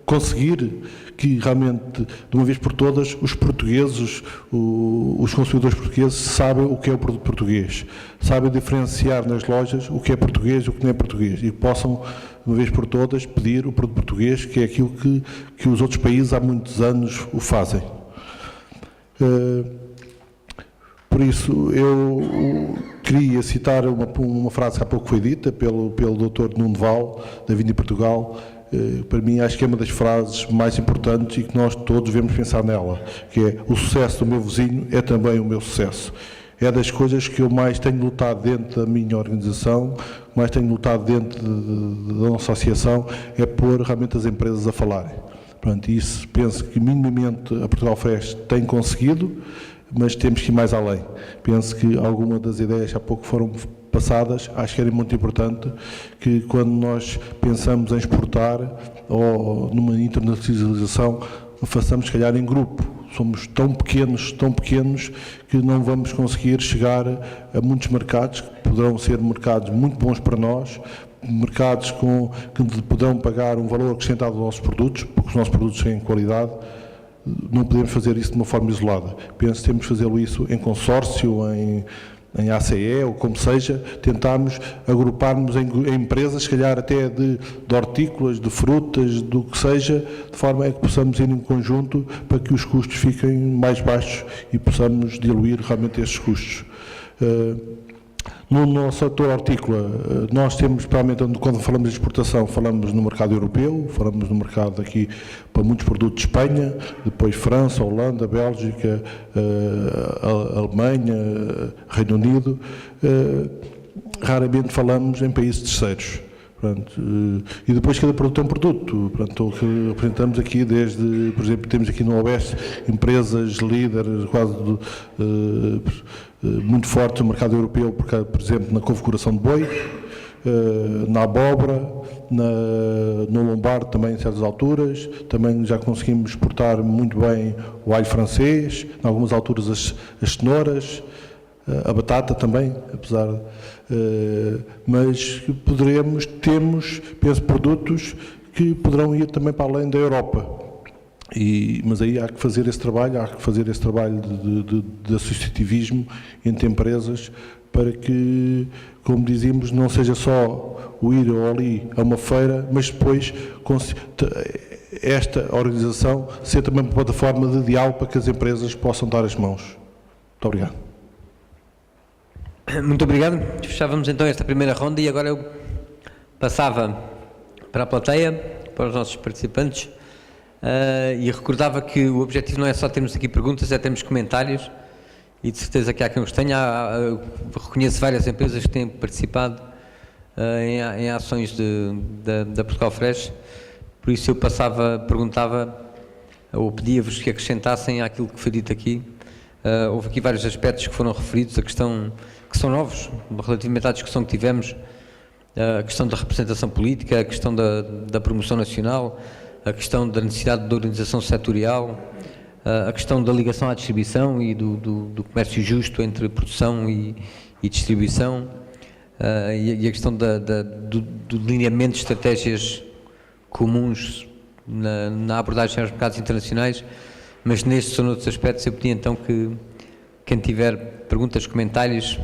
conseguir que realmente, de uma vez por todas, os portugueses, os consumidores portugueses sabem o que é o produto português, sabem diferenciar nas lojas o que é português e o que não é português e possam, de uma vez por todas, pedir o produto português, que é aquilo que os outros países há muitos anos o fazem. Por isso, eu queria citar uma frase que há pouco foi dita pelo Dr. Nuno Val, da Vindi Portugal. Para mim, acho que é uma das frases mais importantes e que nós todos devemos pensar nela, que é: o sucesso do meu vizinho é também o meu sucesso. É das coisas que eu mais tenho lutado dentro da minha organização, mais tenho lutado dentro da nossa associação, é pôr realmente as empresas a falarem. Portanto, isso penso que minimamente a Portugal Fresh tem conseguido, mas temos que ir mais além. Penso que algumas das ideias há pouco foram passadas, acho que era muito importante que quando nós pensamos em exportar ou numa internacionalização, o façamos se calhar em grupo. Somos tão pequenos que não vamos conseguir chegar a muitos mercados que poderão ser mercados muito bons para nós, mercados que poderão pagar um valor acrescentado aos nossos produtos, porque os nossos produtos têm qualidade. Não podemos fazer isso de uma forma isolada. Penso que temos que fazê-lo isso em consórcio, em ACE, ou como seja, tentarmos agrupar-nos em empresas, se calhar até de hortícolas, de frutas, do que seja, de forma a que possamos ir em conjunto para que os custos fiquem mais baixos e possamos diluir realmente estes custos. No nosso setor hortícola, nós temos, provavelmente, quando falamos de exportação, falamos no mercado europeu, falamos no mercado aqui para muitos produtos de Espanha, depois França, Holanda, Bélgica, Alemanha, Reino Unido. Raramente falamos em países terceiros. Pronto, e depois cada produto é um produto. Pronto, o que apresentamos aqui desde, por exemplo, temos aqui no Oeste empresas líderes quase muito fortes no mercado europeu, por exemplo, na configuração de boi, na abóbora, no lombardo também em certas alturas. Também já conseguimos exportar muito bem o alho francês, em algumas alturas as cenouras, a batata também, apesar mas temos, penso, produtos que poderão ir também para além da Europa. Mas aí há que fazer esse trabalho, de associativismo entre empresas, para que, como dizíamos, não seja só o ir ou ali a uma feira, mas depois esta organização ser também uma plataforma de diálogo para que as empresas possam dar as mãos. Muito obrigado. Muito obrigado. Fechávamos então esta primeira ronda e agora eu passava para a plateia, para os nossos participantes, e recordava que o objetivo não é só termos aqui perguntas, é termos comentários, e de certeza que há quem os tenha. Reconheço várias empresas que têm participado em ações da Portugal Fresh, por isso eu perguntava ou pedia-vos que acrescentassem àquilo que foi dito aqui. Houve aqui vários aspectos que foram referidos, que são novos, relativamente à discussão que tivemos, a questão da representação política, a questão da promoção nacional, a questão da necessidade de organização setorial, a questão da ligação à distribuição e do comércio justo entre produção e distribuição, e a questão do delineamento de estratégias comuns na abordagem aos mercados internacionais. Mas nestes ou noutros aspectos eu pedia então que Quem tiver perguntas, comentários,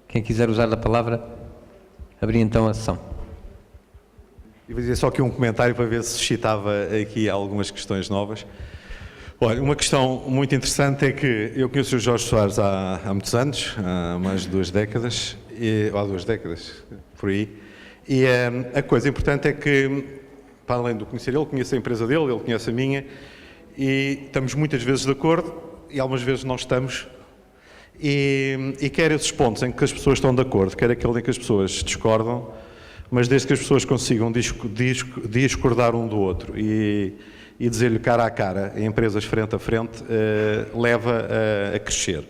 quem quiser usar da palavra, abrir então a sessão. E vou dizer só aqui um comentário para ver se suscitava aqui algumas questões novas. Olha, uma questão muito interessante é que eu conheço o Jorge Soares há muitos anos, há mais de 2 décadas, ou há 2 décadas, por aí, e a coisa importante é que, para além de conhecer ele, conheço a empresa dele, ele conhece a minha, e estamos muitas vezes de acordo, e algumas vezes não estamos, e quer esses pontos em que as pessoas estão de acordo, quer aquele em que as pessoas discordam, mas desde que as pessoas consigam discordar um do outro e dizer-lhe cara a cara, em empresas frente a frente, leva a crescer.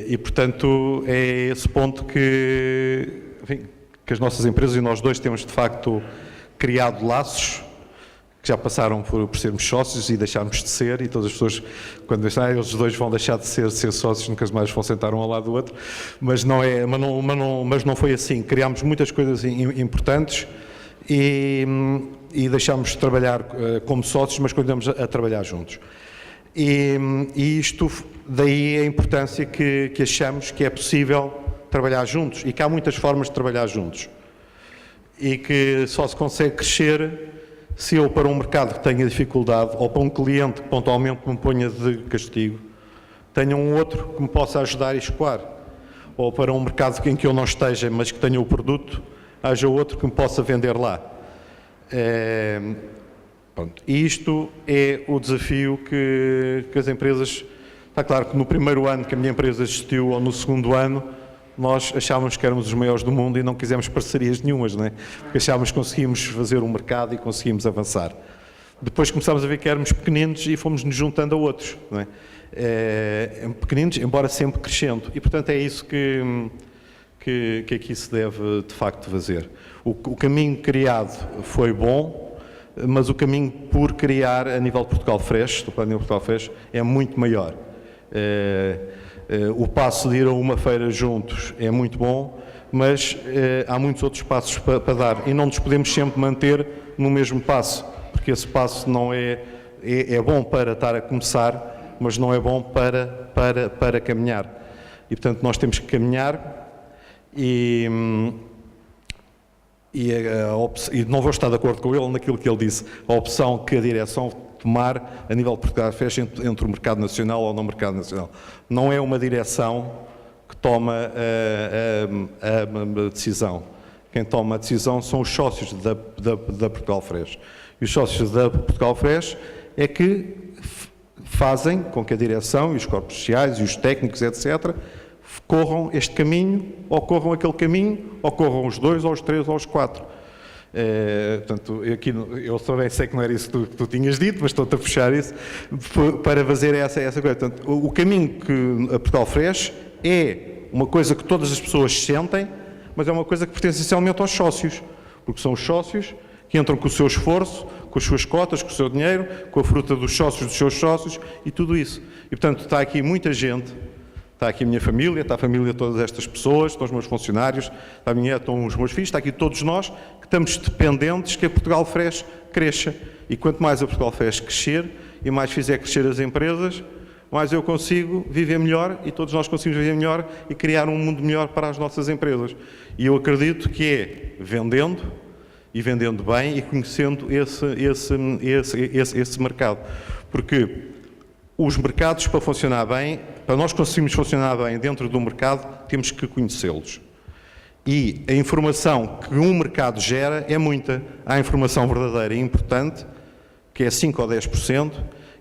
E, portanto, é esse ponto que, enfim, que as nossas empresas e nós dois temos, de facto, criado laços que já passaram por sermos sócios e deixarmos de ser, e todas as pessoas, quando dizem, eles dois vão deixar de ser sócios, nunca mais vão sentar um ao lado do outro, mas não foi assim. Criámos muitas coisas importantes e deixámos de trabalhar como sócios, mas continuamos a trabalhar juntos. E isto, daí a importância que achamos que é possível trabalhar juntos e que há muitas formas de trabalhar juntos. E que só se consegue crescer se eu, para um mercado que tenha dificuldade, ou para um cliente que pontualmente me ponha de castigo, tenha um outro que me possa ajudar a escoar. Ou para um mercado em que eu não esteja, mas que tenha o produto, haja outro que me possa vender lá. E isto é o desafio que as empresas... Está claro que no primeiro ano que a minha empresa existiu, ou no segundo ano, nós achávamos que éramos os maiores do mundo e não quisemos parcerias nenhumas, não é? Porque achávamos que conseguíamos fazer um mercado e conseguíamos avançar. Depois começámos a ver que éramos pequeninos e fomos-nos juntando a outros, não é? Pequeninos, embora sempre crescendo. E, portanto, é isso que aqui se deve, de facto, fazer. O caminho criado foi bom, mas o caminho por criar a nível de Portugal Fresh, do plano de Portugal Fresh, é muito maior. O passo de ir a uma feira juntos é muito bom, mas há muitos outros passos para dar e não nos podemos sempre manter no mesmo passo, porque esse passo não é bom para estar a começar, mas não é bom para caminhar. E, portanto, nós temos que caminhar e não vou estar de acordo com ele naquilo que ele disse, a opção que a direção tomar a nível de Portugal Fresh entre o mercado nacional ou não mercado nacional. Não é uma direção que toma a decisão. Quem toma a decisão são os sócios da Portugal Fresh. E os sócios da Portugal Fresh é que fazem com que a direção e os corpos sociais e os técnicos, etc., corram este caminho, ou corram aquele caminho, ou corram os 2, ou os 3, ou os 4. Portanto, eu também sei que não era isso que tu tinhas dito, mas estou-te a puxar isso para fazer essa coisa. Portanto, o caminho que a Portugal Fresh é uma coisa que todas as pessoas sentem, mas é uma coisa que pertence essencialmente aos sócios, porque são os sócios que entram com o seu esforço, com as suas cotas, com o seu dinheiro, com a fruta dos seus sócios e tudo isso. E, portanto, está aqui muita gente. Está aqui a minha família, está a família de todas estas pessoas, estão os meus funcionários, está a minha, estão os meus filhos, está aqui todos nós que estamos dependentes que a Portugal Fresh cresça. E quanto mais a Portugal Fresh crescer e mais fizer crescer as empresas, mais eu consigo viver melhor e todos nós conseguimos viver melhor e criar um mundo melhor para as nossas empresas. E eu acredito que é vendendo, e vendendo bem e conhecendo esse mercado. Porque os mercados, para funcionar bem, para nós conseguirmos funcionar bem dentro do mercado, temos que conhecê-los. E a informação que um mercado gera é muita. Há informação verdadeira e importante, que é 5 ou 10%,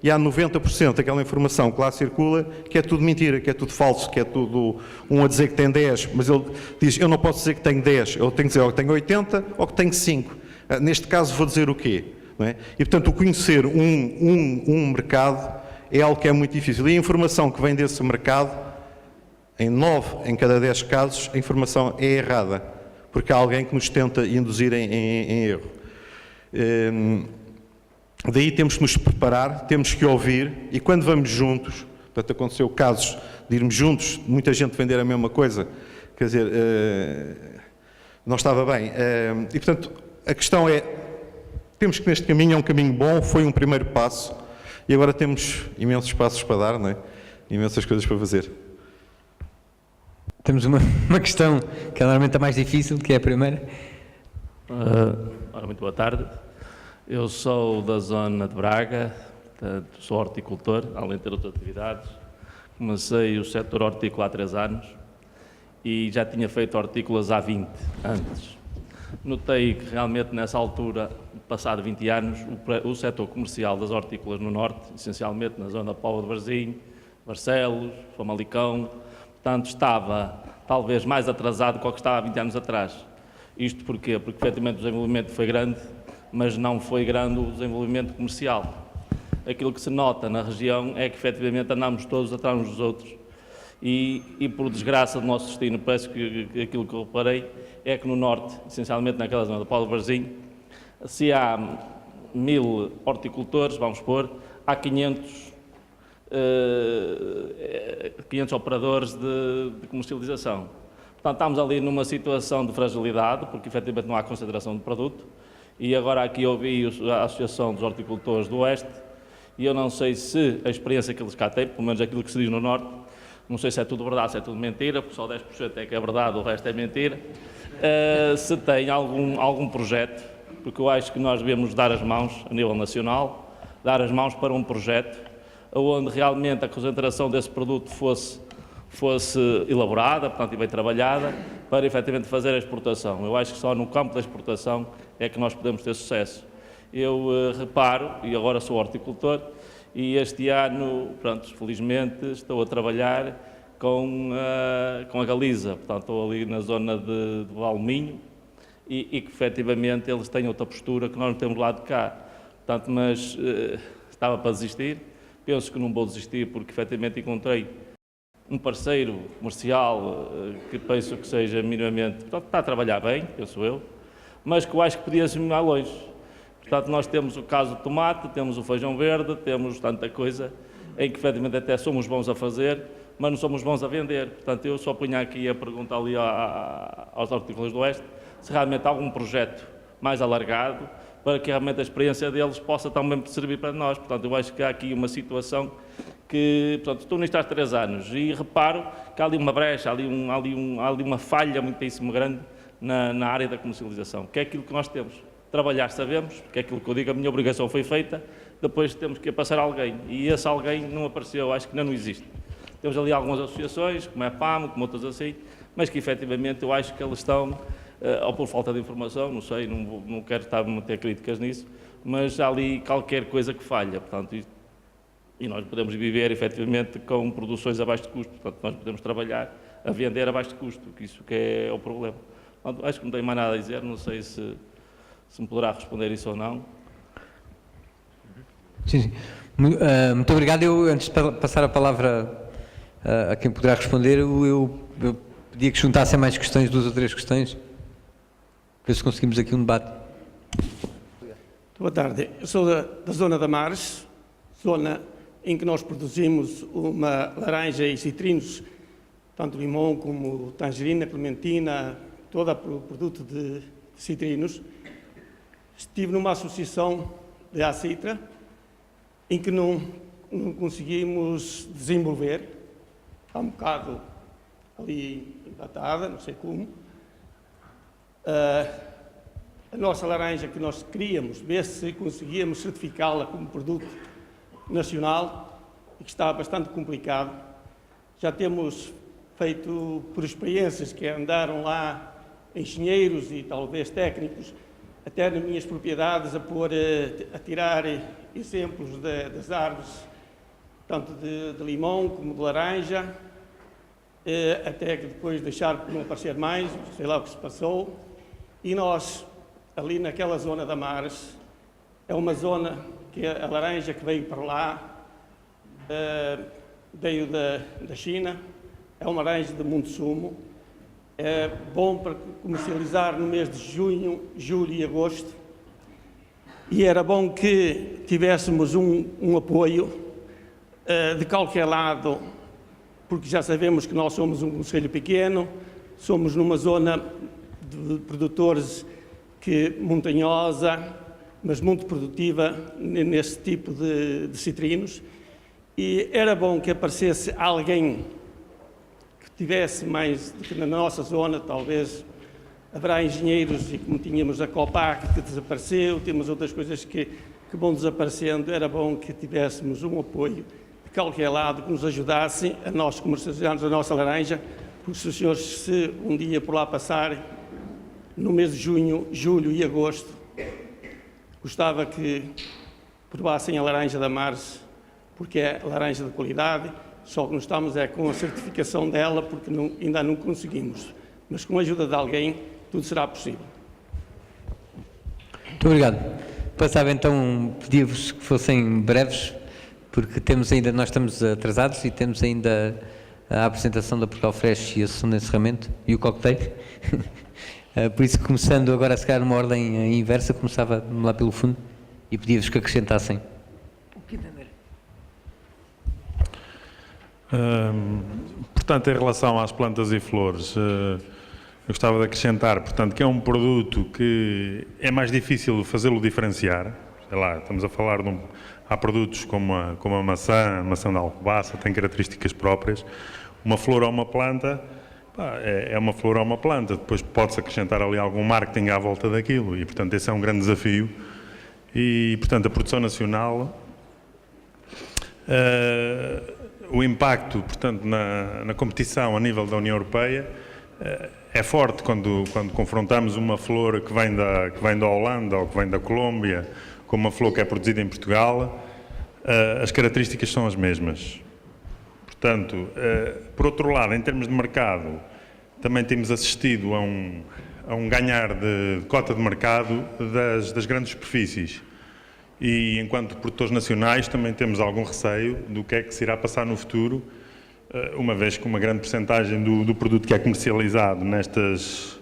e há 90% daquela informação que lá circula, que é tudo mentira, que é tudo falso, que é tudo um a dizer que tem 10, mas ele diz, eu não posso dizer que tenho 10, eu tenho que dizer ou que tenho 80 ou que tenho 5. Neste caso vou dizer o quê? Não é? E, portanto, o conhecer um mercado é algo que é muito difícil. E a informação que vem desse mercado, em 9 em cada 10 casos, a informação é errada, porque há alguém que nos tenta induzir em erro. Daí temos que nos preparar, temos que ouvir, e quando vamos juntos, portanto, aconteceu casos de irmos juntos, muita gente vender a mesma coisa, quer dizer, não estava bem. E, portanto, a questão é, temos que neste caminho, é um caminho bom, foi um primeiro passo, e agora temos imensos passos para dar, não é? imensas coisas para fazer. Temos uma questão que é normalmente a mais difícil, que é a primeira. Ora, muito boa tarde. Eu sou da zona de Braga, portanto, sou horticultor, além de ter outras atividades. Comecei o setor hortícola há 3 anos e já tinha feito hortícolas há 20 antes. Notei que realmente nessa altura, passado 20 anos, o setor comercial das hortícolas no Norte, essencialmente na zona de Póvoa de Varzim, Barcelos, Famalicão, portanto estava talvez mais atrasado do que estava há 20 anos atrás. Isto porquê? Porque efetivamente o desenvolvimento foi grande, mas não foi grande o desenvolvimento comercial. Aquilo que se nota na região é que efetivamente andamos todos atrás uns dos outros e por desgraça do nosso destino, parece que aquilo que eu reparei é que no Norte, essencialmente naquela zona do Póvoa de Varzim, se há 1000 horticultores, vamos pôr, há 500 operadores de comercialização. Portanto, estamos ali numa situação de fragilidade, porque efetivamente não há concentração de produto, e agora aqui ouvi a Associação dos Horticultores do Oeste, e eu não sei se a experiência que eles cá têm, pelo menos aquilo que se diz no Norte, não sei se é tudo verdade, se é tudo mentira, porque só 10% é que é verdade, o resto é mentira, se tem algum projeto, porque eu acho que nós devemos dar as mãos, a nível nacional, dar as mãos para um projeto onde realmente a concentração desse produto fosse elaborada, portanto, e bem trabalhada, para efetivamente fazer a exportação. Eu acho que só no campo da exportação é que nós podemos ter sucesso. Eu reparo, e agora sou horticultor, e este ano, pronto, felizmente, estou a trabalhar com a Galiza, portanto, estou ali na zona de Valminho, e que efetivamente eles têm outra postura que nós não temos lá de cá. Portanto, mas estava para desistir, penso que não vou desistir porque efetivamente encontrei um parceiro comercial que penso que seja minimamente, portanto, está a trabalhar bem, penso eu, mas que eu acho que podia-se ir mais longe. Portanto, nós temos o caso do tomate, temos o feijão verde, temos tanta coisa em que efetivamente até somos bons a fazer, mas não somos bons a vender. Portanto, eu só ponho aqui a pergunta ali aos hortícolas do Oeste, se realmente há algum projeto mais alargado, para que realmente a experiência deles possa também servir para nós. Portanto, eu acho que há aqui uma situação que, portanto, estou nisto há 3 anos e reparo que há ali uma brecha, há ali uma falha muitíssimo grande na área da comercialização, que é aquilo que nós temos. Trabalhar sabemos, que é aquilo que eu digo, a minha obrigação foi feita, depois temos que passar alguém, e esse alguém não apareceu, acho que ainda não existe. Temos ali algumas associações, como é a PAM, como outras assim, mas que efetivamente eu acho que eles estão, ou por falta de informação, não sei, não quero estar a meter críticas nisso, mas há ali qualquer coisa que falha, portanto, e nós podemos viver efetivamente com produções abaixo de custo, portanto, nós podemos trabalhar a vender abaixo de custo, que isso que é o problema. Portanto, acho que não tenho mais nada a dizer, não sei se me poderá responder isso ou não. Sim. Muito obrigado. Eu, antes de passar a palavra a quem poderá responder, eu pedia que juntassem mais questões, 2 ou 3 questões, para ver se conseguimos aqui um debate. Boa tarde. Eu sou da zona da Mares, zona em que nós produzimos uma laranja e citrinos, tanto limão como tangerina, clementina, todo o produto de citrinos. Estive numa associação de Acitra, em que não conseguimos desenvolver, está um bocado ali empatada, não sei como. A nossa laranja que nós queríamos, ver se conseguíamos certificá-la como produto nacional, e que está bastante complicado. Já temos feito por experiências que andaram lá engenheiros e talvez técnicos, até nas minhas propriedades, a tirar exemplos das árvores, tanto de limão como de laranja, até que depois deixar por não aparecer mais, sei lá o que se passou. E nós, ali naquela zona da Mares, é uma zona que a laranja que veio para lá, veio da China, é uma laranja de muito sumo, é bom para comercializar no mês de junho, julho e agosto, e era bom que tivéssemos um apoio de qualquer lado, porque já sabemos que nós somos um concelho pequeno, somos numa zona de produtores montanhosa, mas muito produtiva nesse tipo de citrinos, E era bom que aparecesse alguém que tivesse mais, que na nossa zona, talvez haverá engenheiros, e como tínhamos a Copac que desapareceu, temos outras coisas que vão desaparecendo, era bom que tivéssemos um apoio de qualquer lado que nos ajudasse a nós comercializarmos a nossa laranja, porque se os senhores se um dia por lá passarem, no mês de junho, julho e agosto, gostava que provassem a laranja da Mars, porque é laranja de qualidade, só que não estamos com a certificação dela, porque ainda não conseguimos. Mas com a ajuda de alguém, tudo será possível. Muito obrigado. Passava então, pedia-vos que fossem breves, porque nós estamos atrasados e temos ainda a apresentação da Portugal Fresh e a sessão de encerramento e o cocktail. Por isso, começando agora a se calhar numa ordem inversa, começava lá pelo fundo e pedia-vos que acrescentassem. Portanto, em relação às plantas e flores, eu gostava de acrescentar, portanto, que é um produto que é mais difícil fazê-lo diferenciar. Sei lá, estamos a falar há produtos como a maçã da Alcobaça, tem características próprias. Uma flor ou uma planta, é uma flor ou uma planta. Depois pode-se acrescentar ali algum marketing à volta daquilo e, portanto, esse é um grande desafio. E, portanto, a produção nacional, o impacto, portanto, na competição a nível da União Europeia é forte quando confrontamos uma flor que vem da Holanda ou que vem da Colômbia com uma flor que é produzida em Portugal, as características são as mesmas. Portanto, por outro lado, em termos de mercado, também temos assistido a um ganhar de cota de mercado das grandes superfícies. E, enquanto produtores nacionais, também temos algum receio do que é que se irá passar no futuro, uma vez que uma grande percentagem do produto que é comercializado nestas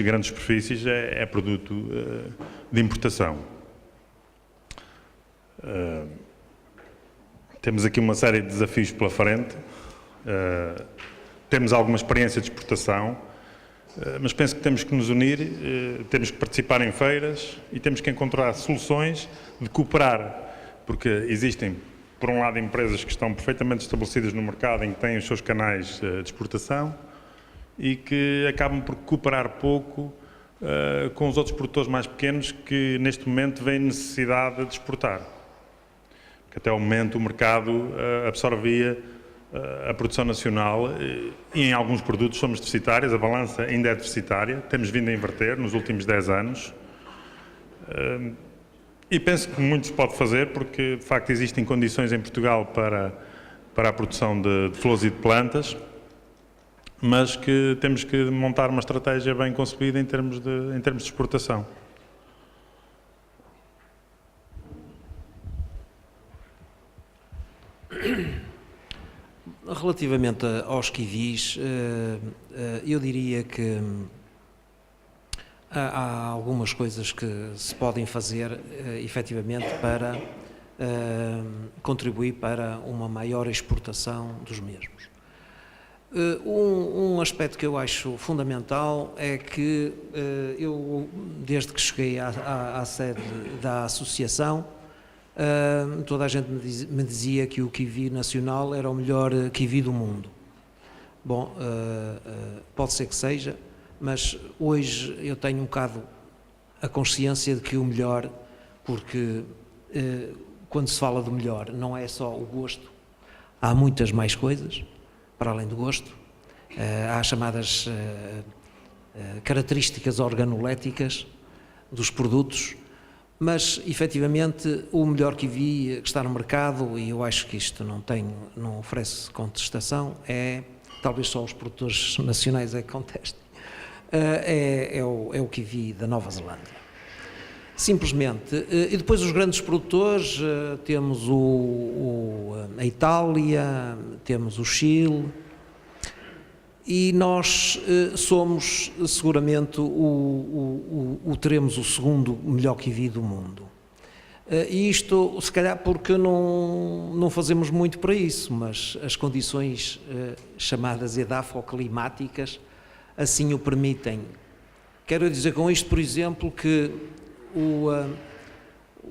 grandes superfícies é produto de importação. Temos aqui uma série de desafios pela frente, temos alguma experiência de exportação, mas penso que temos que nos unir, temos que participar em feiras e temos que encontrar soluções de cooperar, porque existem, por um lado, empresas que estão perfeitamente estabelecidas no mercado, em que têm os seus canais de exportação e que acabam por cooperar pouco com os outros produtores mais pequenos que, neste momento, veem necessidade de exportar. Porque até o momento o mercado absorvia a produção nacional e em alguns produtos somos deficitários, a balança ainda é deficitária, temos vindo a inverter nos últimos 10 anos e penso que muito se pode fazer porque de facto existem condições em Portugal para a produção de flores e de plantas, mas que temos que montar uma estratégia bem concebida em termos de exportação. Relativamente aos kiwis, eu diria que há algumas coisas que se podem fazer, efetivamente, para contribuir para uma maior exportação dos mesmos. Um aspecto que eu acho fundamental é que eu, desde que cheguei à sede da associação, toda a gente me dizia que o kiwi nacional era o melhor kiwi do mundo. Bom, pode ser que seja, mas hoje eu tenho um bocado a consciência de que o melhor, porque quando se fala do melhor não é só o gosto, há muitas mais coisas para além do gosto. Há as chamadas características organoléticas dos produtos, mas efetivamente o melhor kiwi que está no mercado, e eu acho que isto não oferece contestação, talvez só os produtores nacionais é que contestem, é o kiwi da Nova Zelândia. Simplesmente. E depois os grandes produtores, temos a Itália, temos o Chile, e nós somos seguramente teremos o segundo melhor kiwi do mundo. E isto, se calhar, porque não fazemos muito para isso, mas as condições chamadas edafoclimáticas assim o permitem. Quero dizer com isto, por exemplo, que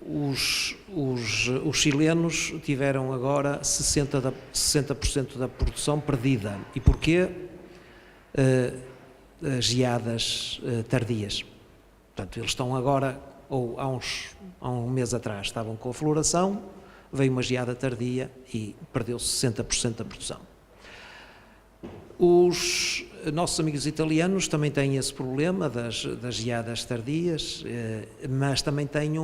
os chilenos tiveram agora 60% da produção perdida. E porquê? Geadas tardias. Portanto, eles estão agora, ou há um mês atrás, estavam com a floração, veio uma geada tardia e perdeu-se 60% da produção. Os nossos amigos italianos também têm esse problema das geadas tardias, mas também têm,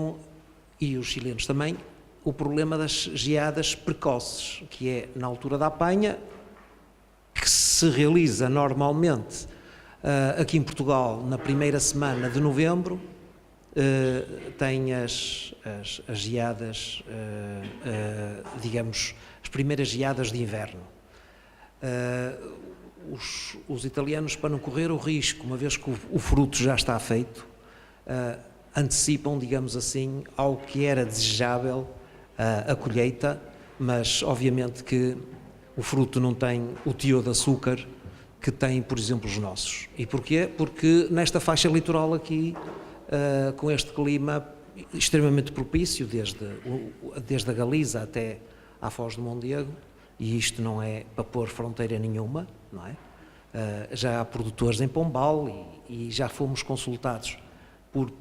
e os chilenos também, o problema das geadas precoces, que é na altura da apanha, que se realiza normalmente aqui em Portugal na primeira semana de novembro. Tem as geadas, digamos, as primeiras geadas de inverno. Os italianos, para não correr o risco, uma vez que o fruto já está feito, antecipam, digamos assim, ao que era desejável a colheita, mas obviamente que o fruto não tem o teor de açúcar que tem, por exemplo, os nossos. E porquê? Porque nesta faixa litoral aqui, com este clima extremamente propício, desde a Galiza até à Foz do Mondego, e isto não é para pôr fronteira nenhuma, não é? Já há produtores em Pombal e já fomos consultados por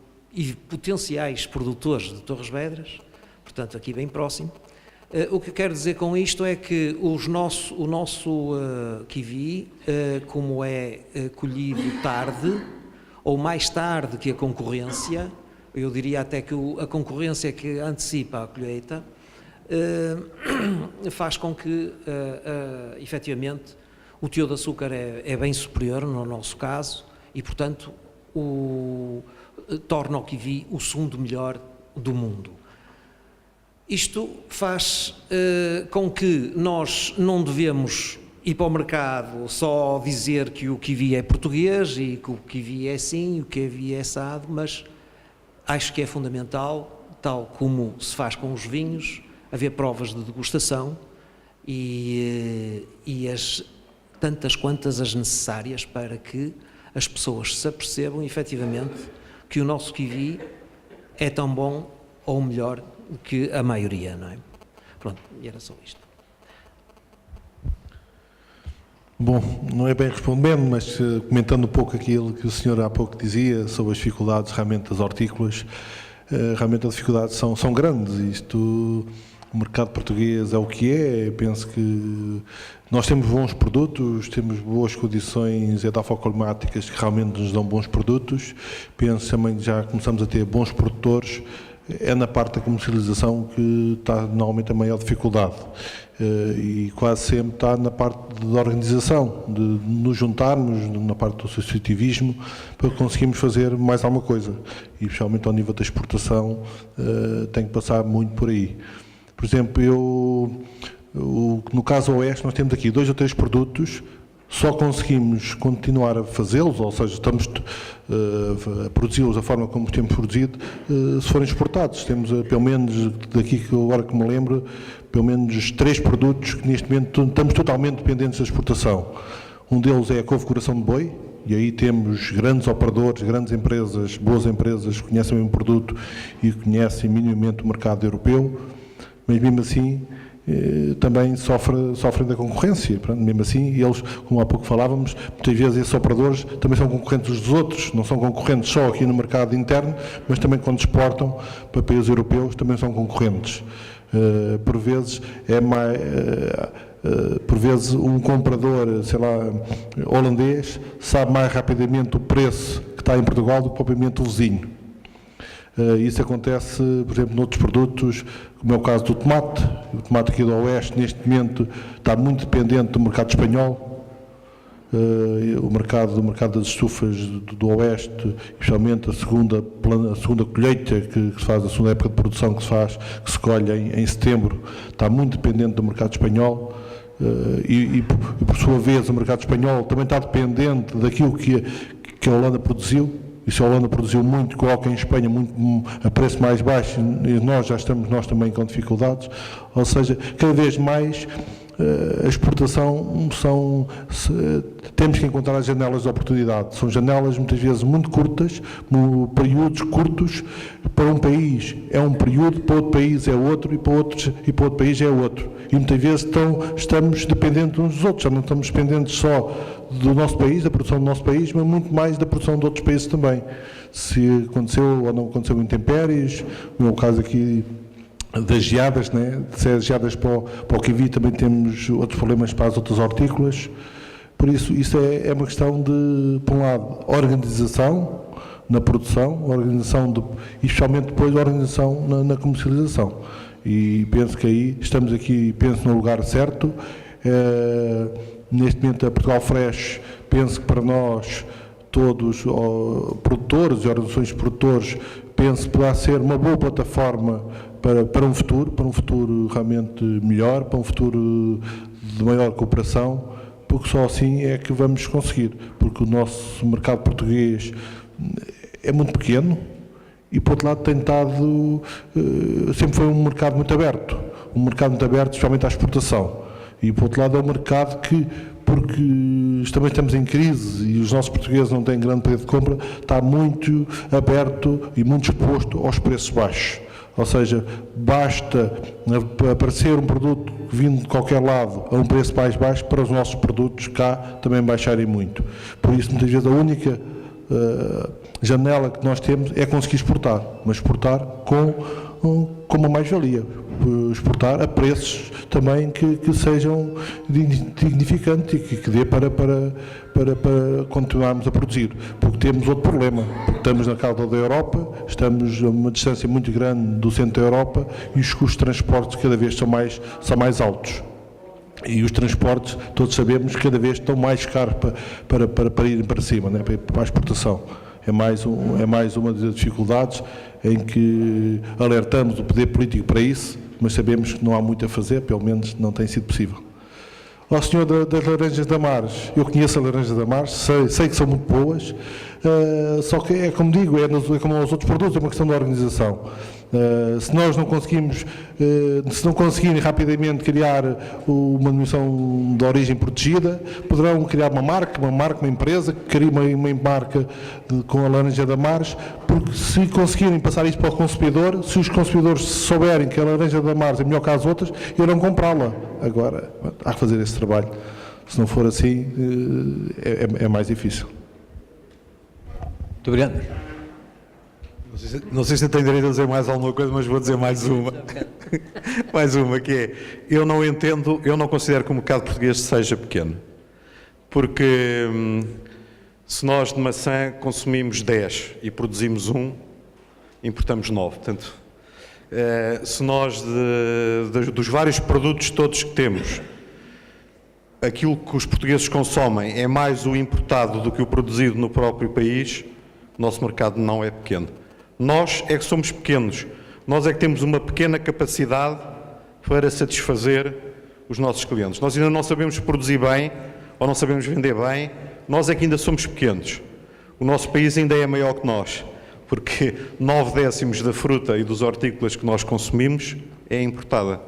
potenciais produtores de Torres Vedras, portanto aqui bem próximo. O que eu quero dizer com isto é que o nosso kiwi, como é colhido tarde, ou mais tarde que a concorrência, eu diria até que a concorrência que antecipa a colheita, faz com que, efetivamente, o teor de açúcar é bem superior no nosso caso e, portanto, torna o kiwi o segundo melhor do mundo. Isto faz com que nós não devemos ir para o mercado só dizer que o kiwi é português e que o kiwi é assim, o kiwi é assado, mas acho que é fundamental, tal como se faz com os vinhos, haver provas de degustação e tantas quantas as necessárias para que as pessoas se apercebam efetivamente que o nosso kiwi é tão bom ou melhor que a maioria, não é? Pronto, e era só isto. Bom, não é bem respondendo, mas comentando um pouco aquilo que o senhor há pouco dizia sobre as dificuldades realmente das hortícolas, realmente as dificuldades são grandes. Isto, o mercado português é o que é. Eu penso que nós temos bons produtos, temos boas condições edafoclimáticas que realmente nos dão bons produtos. Penso também que já começamos a ter bons produtores. É na parte da comercialização que está normalmente a maior dificuldade e quase sempre está na parte da organização, de nos juntarmos na parte do associativismo para conseguirmos fazer mais alguma coisa e especialmente ao nível da exportação tem que passar muito por aí. Por exemplo, no caso Oeste nós temos aqui 2 ou 3 produtos, só conseguimos continuar a fazê-los, ou seja, estamos a produzi-los da forma como temos produzido, se forem exportados. Temos, pelo menos, daqui que agora que me lembro, pelo menos 3 produtos que neste momento estamos totalmente dependentes da exportação. Um deles é a couve coração de boi, e aí temos grandes operadores, grandes empresas, boas empresas que conhecem o mesmo produto e conhecem minimamente o mercado europeu, mas mesmo assim também sofrem da concorrência. Mesmo assim, eles, como há pouco falávamos, muitas vezes esses operadores também são concorrentes uns dos outros, não são concorrentes só aqui no mercado interno, mas também quando exportam para países europeus também são concorrentes. Por vezes por vezes um comprador, sei lá, holandês, sabe mais rapidamente o preço que está em Portugal do que propriamente o vizinho. Isso acontece, por exemplo, noutros produtos, como é o caso do tomate. O tomate aqui do Oeste, neste momento, está muito dependente do mercado espanhol. O mercado das estufas do Oeste, especialmente a segunda colheita que se faz, a segunda época de produção que se colhe em setembro, está muito dependente do mercado espanhol. E por sua vez, o mercado espanhol também está dependente daquilo que a Holanda produziu. E se a Holanda produziu muito, coloca em Espanha muito a preço mais baixo e nós já estamos também com dificuldades. Ou seja, cada vez mais a exportação temos que encontrar as janelas de oportunidade. São janelas muitas vezes muito curtas, períodos curtos. Para um país é um período, para outro país é outro e para outro país é outro. E muitas vezes estamos dependentes uns dos outros, já não estamos dependentes só do nosso país, da produção do nosso país, mas muito mais da produção de outros países também. Se aconteceu ou não aconteceu intempéries, no meu caso aqui das geadas, né? Se é geadas para o kiwi, também temos outros problemas para as outras hortícolas. Por isso é uma questão de, por um lado, organização na produção, e especialmente depois a organização na comercialização. E penso que aí estamos aqui, penso no lugar certo. Neste momento a Portugal Fresh, penso que para nós todos, produtores e organizações de produtores, penso que poderá ser uma boa plataforma para um futuro realmente melhor, para um futuro de maior cooperação, porque só assim é que vamos conseguir, porque o nosso mercado português é muito pequeno e, por outro lado, sempre foi um mercado muito aberto, especialmente à exportação, e, por outro lado, é um mercado que, porque também estamos em crise e os nossos portugueses não têm grande poder de compra, está muito aberto e muito exposto aos preços baixos. Ou seja, basta aparecer um produto vindo de qualquer lado a um preço mais baixo para os nossos produtos cá também baixarem muito. Por isso, muitas vezes, a única janela que nós temos é conseguir exportar, mas exportar com uma mais-valia. Exportar a preços também que sejam dignificantes e que dê para continuarmos a produzir, porque temos outro problema, porque estamos na cauda da Europa, estamos a uma distância muito grande do centro da Europa e os custos de transporte cada vez são mais altos. E os transportes, todos sabemos, cada vez estão mais caros para irem para cima, né? Para a exportação. É mais uma das dificuldades em que alertamos o poder político para isso, mas sabemos que não há muito a fazer, pelo menos não tem sido possível. Ao senhor das laranjas da Mares, eu conheço as laranjas da Mares, sei que são muito boas, só que é como digo, é como os outros produtos, é uma questão de organização. Se nós não conseguimos, se não conseguirem rapidamente criar uma denominação de origem protegida, poderão criar uma empresa que crie uma marca com a laranja da Mares, porque se conseguirem passar isso para o consumidor, se os consumidores souberem que a laranja da Mares é melhor que as outras, irão comprá-la. Agora, há que fazer esse trabalho. Se não for assim, é mais difícil. Muito obrigado. Não sei se eu tenho direito a dizer mais alguma coisa, mas vou dizer mais uma. Mais uma, que é, eu não considero que o mercado português seja pequeno. Porque se nós de maçã consumimos 10 e produzimos 1, importamos 9. Portanto, se nós, dos vários produtos todos que temos, aquilo que os portugueses consomem é mais o importado do que o produzido no próprio país, o nosso mercado não é pequeno. Nós é que somos pequenos, nós é que temos uma pequena capacidade para satisfazer os nossos clientes. Nós ainda não sabemos produzir bem, ou não sabemos vender bem, nós é que ainda somos pequenos. O nosso país ainda é maior que nós, porque 9/10 da fruta e dos hortícolas que nós consumimos é importada.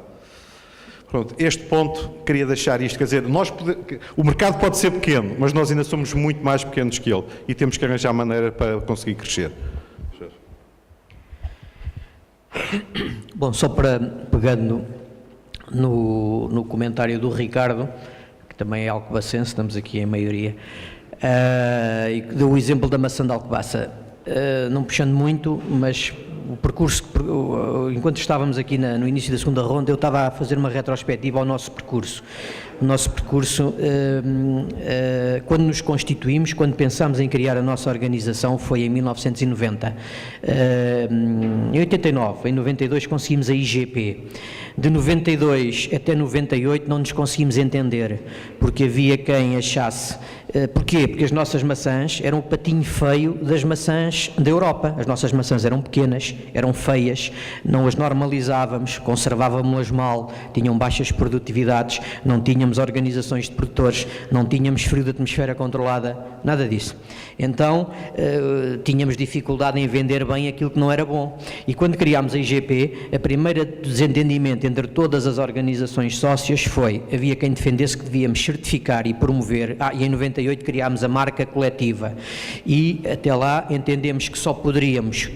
Pronto, este ponto, queria deixar isto, quer dizer, o mercado pode ser pequeno, mas nós ainda somos muito mais pequenos que ele e temos que arranjar maneira para conseguir crescer. Bom, só pegando no comentário do Ricardo, que também é alcobacense, estamos aqui em maioria, e que deu o exemplo da maçã de Alcobaça, não puxando muito, mas o percurso, enquanto estávamos aqui no início da segunda ronda, eu estava a fazer uma retrospectiva ao nosso percurso. O nosso percurso, quando nos constituímos, quando pensámos em criar a nossa organização, foi em 1990. Em 89, em 92 conseguimos a IGP. De 92 até 98 não nos conseguimos entender, porque havia quem achasse Porquê? Porque as nossas maçãs eram o patinho feio das maçãs da Europa. As nossas maçãs eram pequenas, eram feias, não as normalizávamos, conservávamos-las mal, tinham baixas produtividades, não tínhamos organizações de produtores, não tínhamos frio de atmosfera controlada, nada disso. Então, tínhamos dificuldade em vender bem aquilo que não era bom. E quando criámos a IGP, a primeira desentendimento entre todas as organizações sócias foi, havia quem defendesse que devíamos certificar e promover, e em 98 criámos a marca coletiva, e até lá entendemos que só poderíamos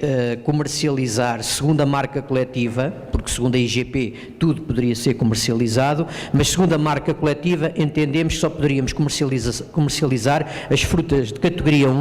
comercializar segundo a marca coletiva, porque segundo a IGP tudo poderia ser comercializado, mas segundo a marca coletiva entendemos que só poderíamos comercializar as frutas de categoria 1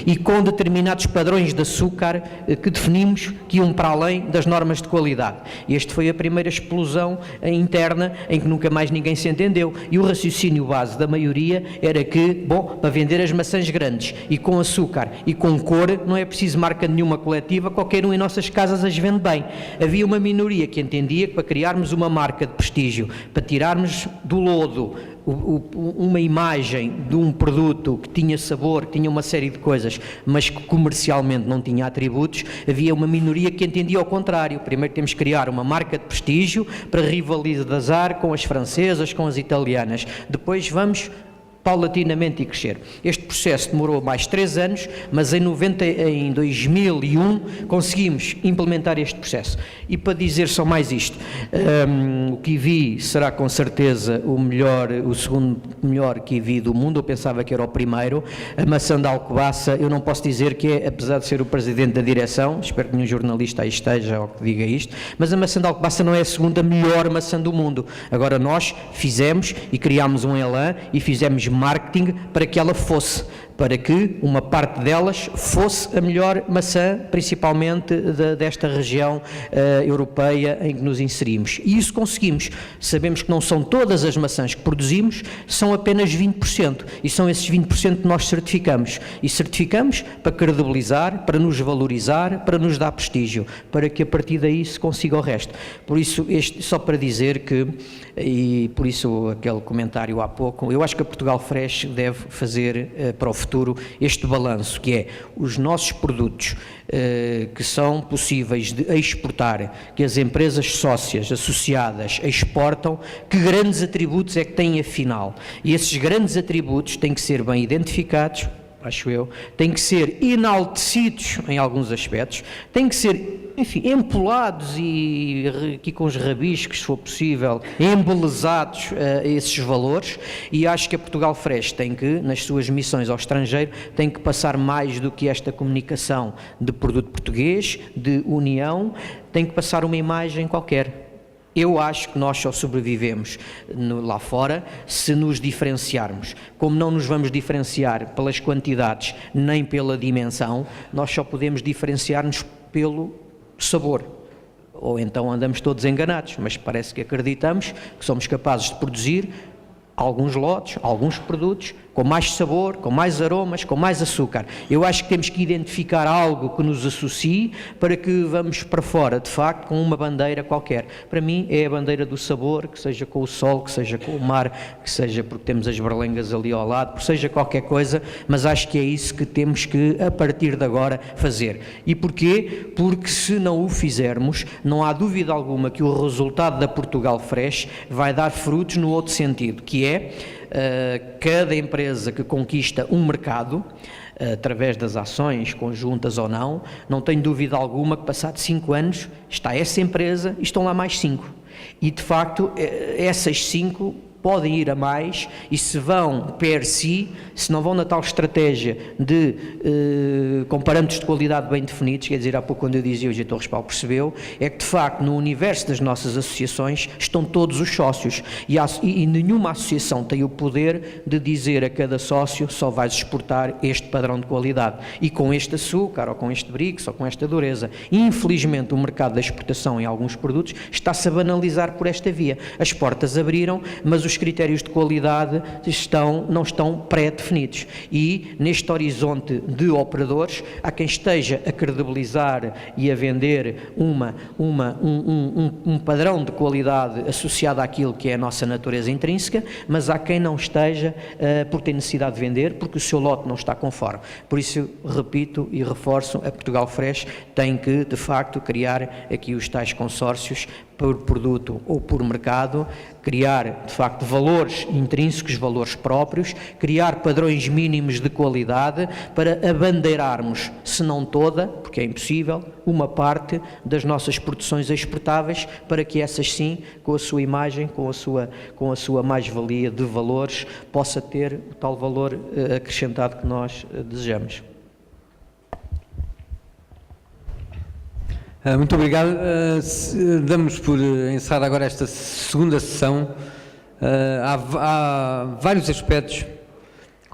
e com determinados padrões de açúcar que definimos que iam para além das normas de qualidade. E esta foi a primeira explosão interna em que nunca mais ninguém se entendeu, e o raciocínio base da maioria era que, bom, para vender as maçãs grandes e com açúcar e com cor não é preciso marca nenhuma coletiva, qualquer um em nossas casas as vende bem. Havia uma minoria que entendia que para criarmos uma marca de prestígio, para tirarmos do lodo uma imagem de um produto que tinha sabor, que tinha uma série de coisas, mas que comercialmente não tinha atributos, havia uma minoria que entendia ao contrário. Primeiro temos que criar uma marca de prestígio para rivalizar com as francesas, com as italianas. Depois vamos paulatinamente e crescer. Este processo demorou mais 3 anos, mas em 2001 conseguimos implementar este processo. E para dizer só mais isto, o kiwi será com certeza o segundo melhor kiwi do mundo, eu pensava que era o primeiro. A maçã da Alcobaça, eu não posso dizer que é, apesar de ser o presidente da direção, espero que nenhum jornalista aí esteja ou que diga isto, mas a maçã da Alcobaça não é a segunda melhor maçã do mundo. Agora nós fizemos e criámos um elan e fizemos marketing para que ela fosse, para que uma parte delas fosse a melhor maçã, principalmente desta região europeia em que nos inserimos. E isso conseguimos. Sabemos que não são todas as maçãs que produzimos, são apenas 20%. E são esses 20% que nós certificamos. E certificamos para credibilizar, para nos valorizar, para nos dar prestígio, para que a partir daí se consiga o resto. Por isso, só para dizer que, e por isso aquele comentário há pouco, eu acho que a Portugal Fresh deve fazer para o futuro este balanço, que é os nossos produtos que são possíveis de exportar, que as empresas sócias associadas exportam, que grandes atributos é que têm afinal. E esses grandes atributos têm que ser bem identificados, acho eu, têm que ser enaltecidos em alguns aspectos, têm que ser, enfim, empolados e aqui com os rabiscos, se for possível, embelezados esses valores, e acho que a Portugal Fresh tem que, nas suas missões ao estrangeiro, tem que passar mais do que esta comunicação de produto português, de união, tem que passar uma imagem qualquer. Eu acho que nós só sobrevivemos lá fora se nos diferenciarmos. Como não nos vamos diferenciar pelas quantidades nem pela dimensão, nós só podemos diferenciar-nos pelo sabor. Ou então andamos todos enganados, mas parece que acreditamos que somos capazes de produzir alguns lotes, alguns produtos com mais sabor, com mais aromas, com mais açúcar. Eu acho que temos que identificar algo que nos associe para que vamos para fora, de facto, com uma bandeira qualquer. Para mim é a bandeira do sabor, que seja com o sol, que seja com o mar, que seja porque temos as berlengas ali ao lado, que seja qualquer coisa, mas acho que é isso que temos que, a partir de agora, fazer. E porquê? Porque se não o fizermos, não há dúvida alguma que o resultado da Portugal Fresh vai dar frutos no outro sentido, que é cada empresa que conquista um mercado, através das ações conjuntas ou não, não tenho dúvida alguma que passado 5 anos está essa empresa e estão lá mais 5. E de facto essas 5 podem ir a mais, e se vão per si, se não vão na tal estratégia de com parâmetros de qualidade bem definidos, quer dizer, há pouco quando eu dizia, o G. Torres Paulo percebeu, é que de facto no universo das nossas associações estão todos os sócios, e nenhuma associação tem o poder de dizer a cada sócio só vais exportar este padrão de qualidade, e com este açúcar, ou com este brix, ou com esta dureza. Infelizmente o mercado da exportação em alguns produtos está-se a banalizar por esta via. As portas abriram, mas os os critérios de qualidade não estão pré-definidos e neste horizonte de operadores há quem esteja a credibilizar e a vender um padrão de qualidade associado àquilo que é a nossa natureza intrínseca, mas há quem não esteja por ter necessidade de vender porque o seu lote não está conforme. Por isso, repito e reforço, a Portugal Fresh tem que, de facto, criar aqui os tais consórcios por produto ou por mercado, criar, de facto, valores intrínsecos, valores próprios, criar padrões mínimos de qualidade para abandeirarmos, se não toda, porque é impossível, uma parte das nossas produções exportáveis para que essas sim, com a sua imagem, com a sua mais-valia de valores, possa ter o tal valor acrescentado que nós desejamos. Muito obrigado. Damos por encerrada agora esta segunda sessão. Há vários aspectos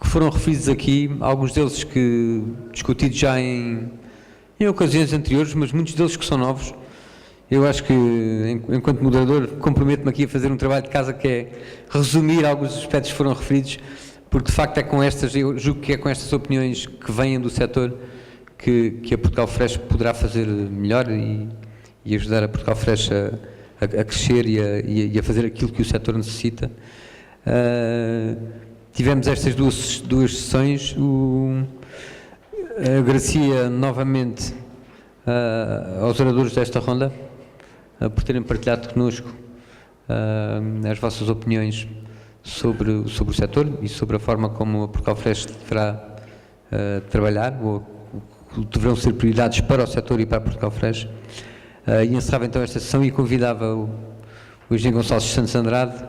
que foram referidos aqui, alguns deles que discutidos já em ocasiões anteriores, mas muitos deles que são novos. Eu acho que, enquanto moderador, comprometo-me aqui a fazer um trabalho de casa que é resumir alguns aspectos que foram referidos, porque de facto eu julgo que é com estas opiniões que vêm do setor que a Portugal Fresh poderá fazer melhor e ajudar a Portugal Fresh a crescer e a fazer aquilo que o setor necessita. Tivemos estas duas sessões. Agradecia novamente aos oradores desta ronda por terem partilhado connosco as vossas opiniões sobre o setor e sobre a forma como a Portugal Fresh deverá trabalhar, ou deverão ser prioridades para o setor e para a Portugal Fresh. E encerrava então esta sessão e convidava o Engenheiro Gonçalves Santos Andrade,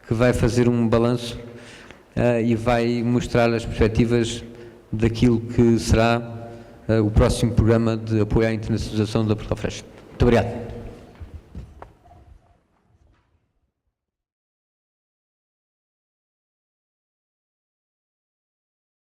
que vai fazer um balanço e vai mostrar as perspectivas daquilo que será o próximo programa de apoio à internacionalização da Portugal Fresh. Muito obrigado.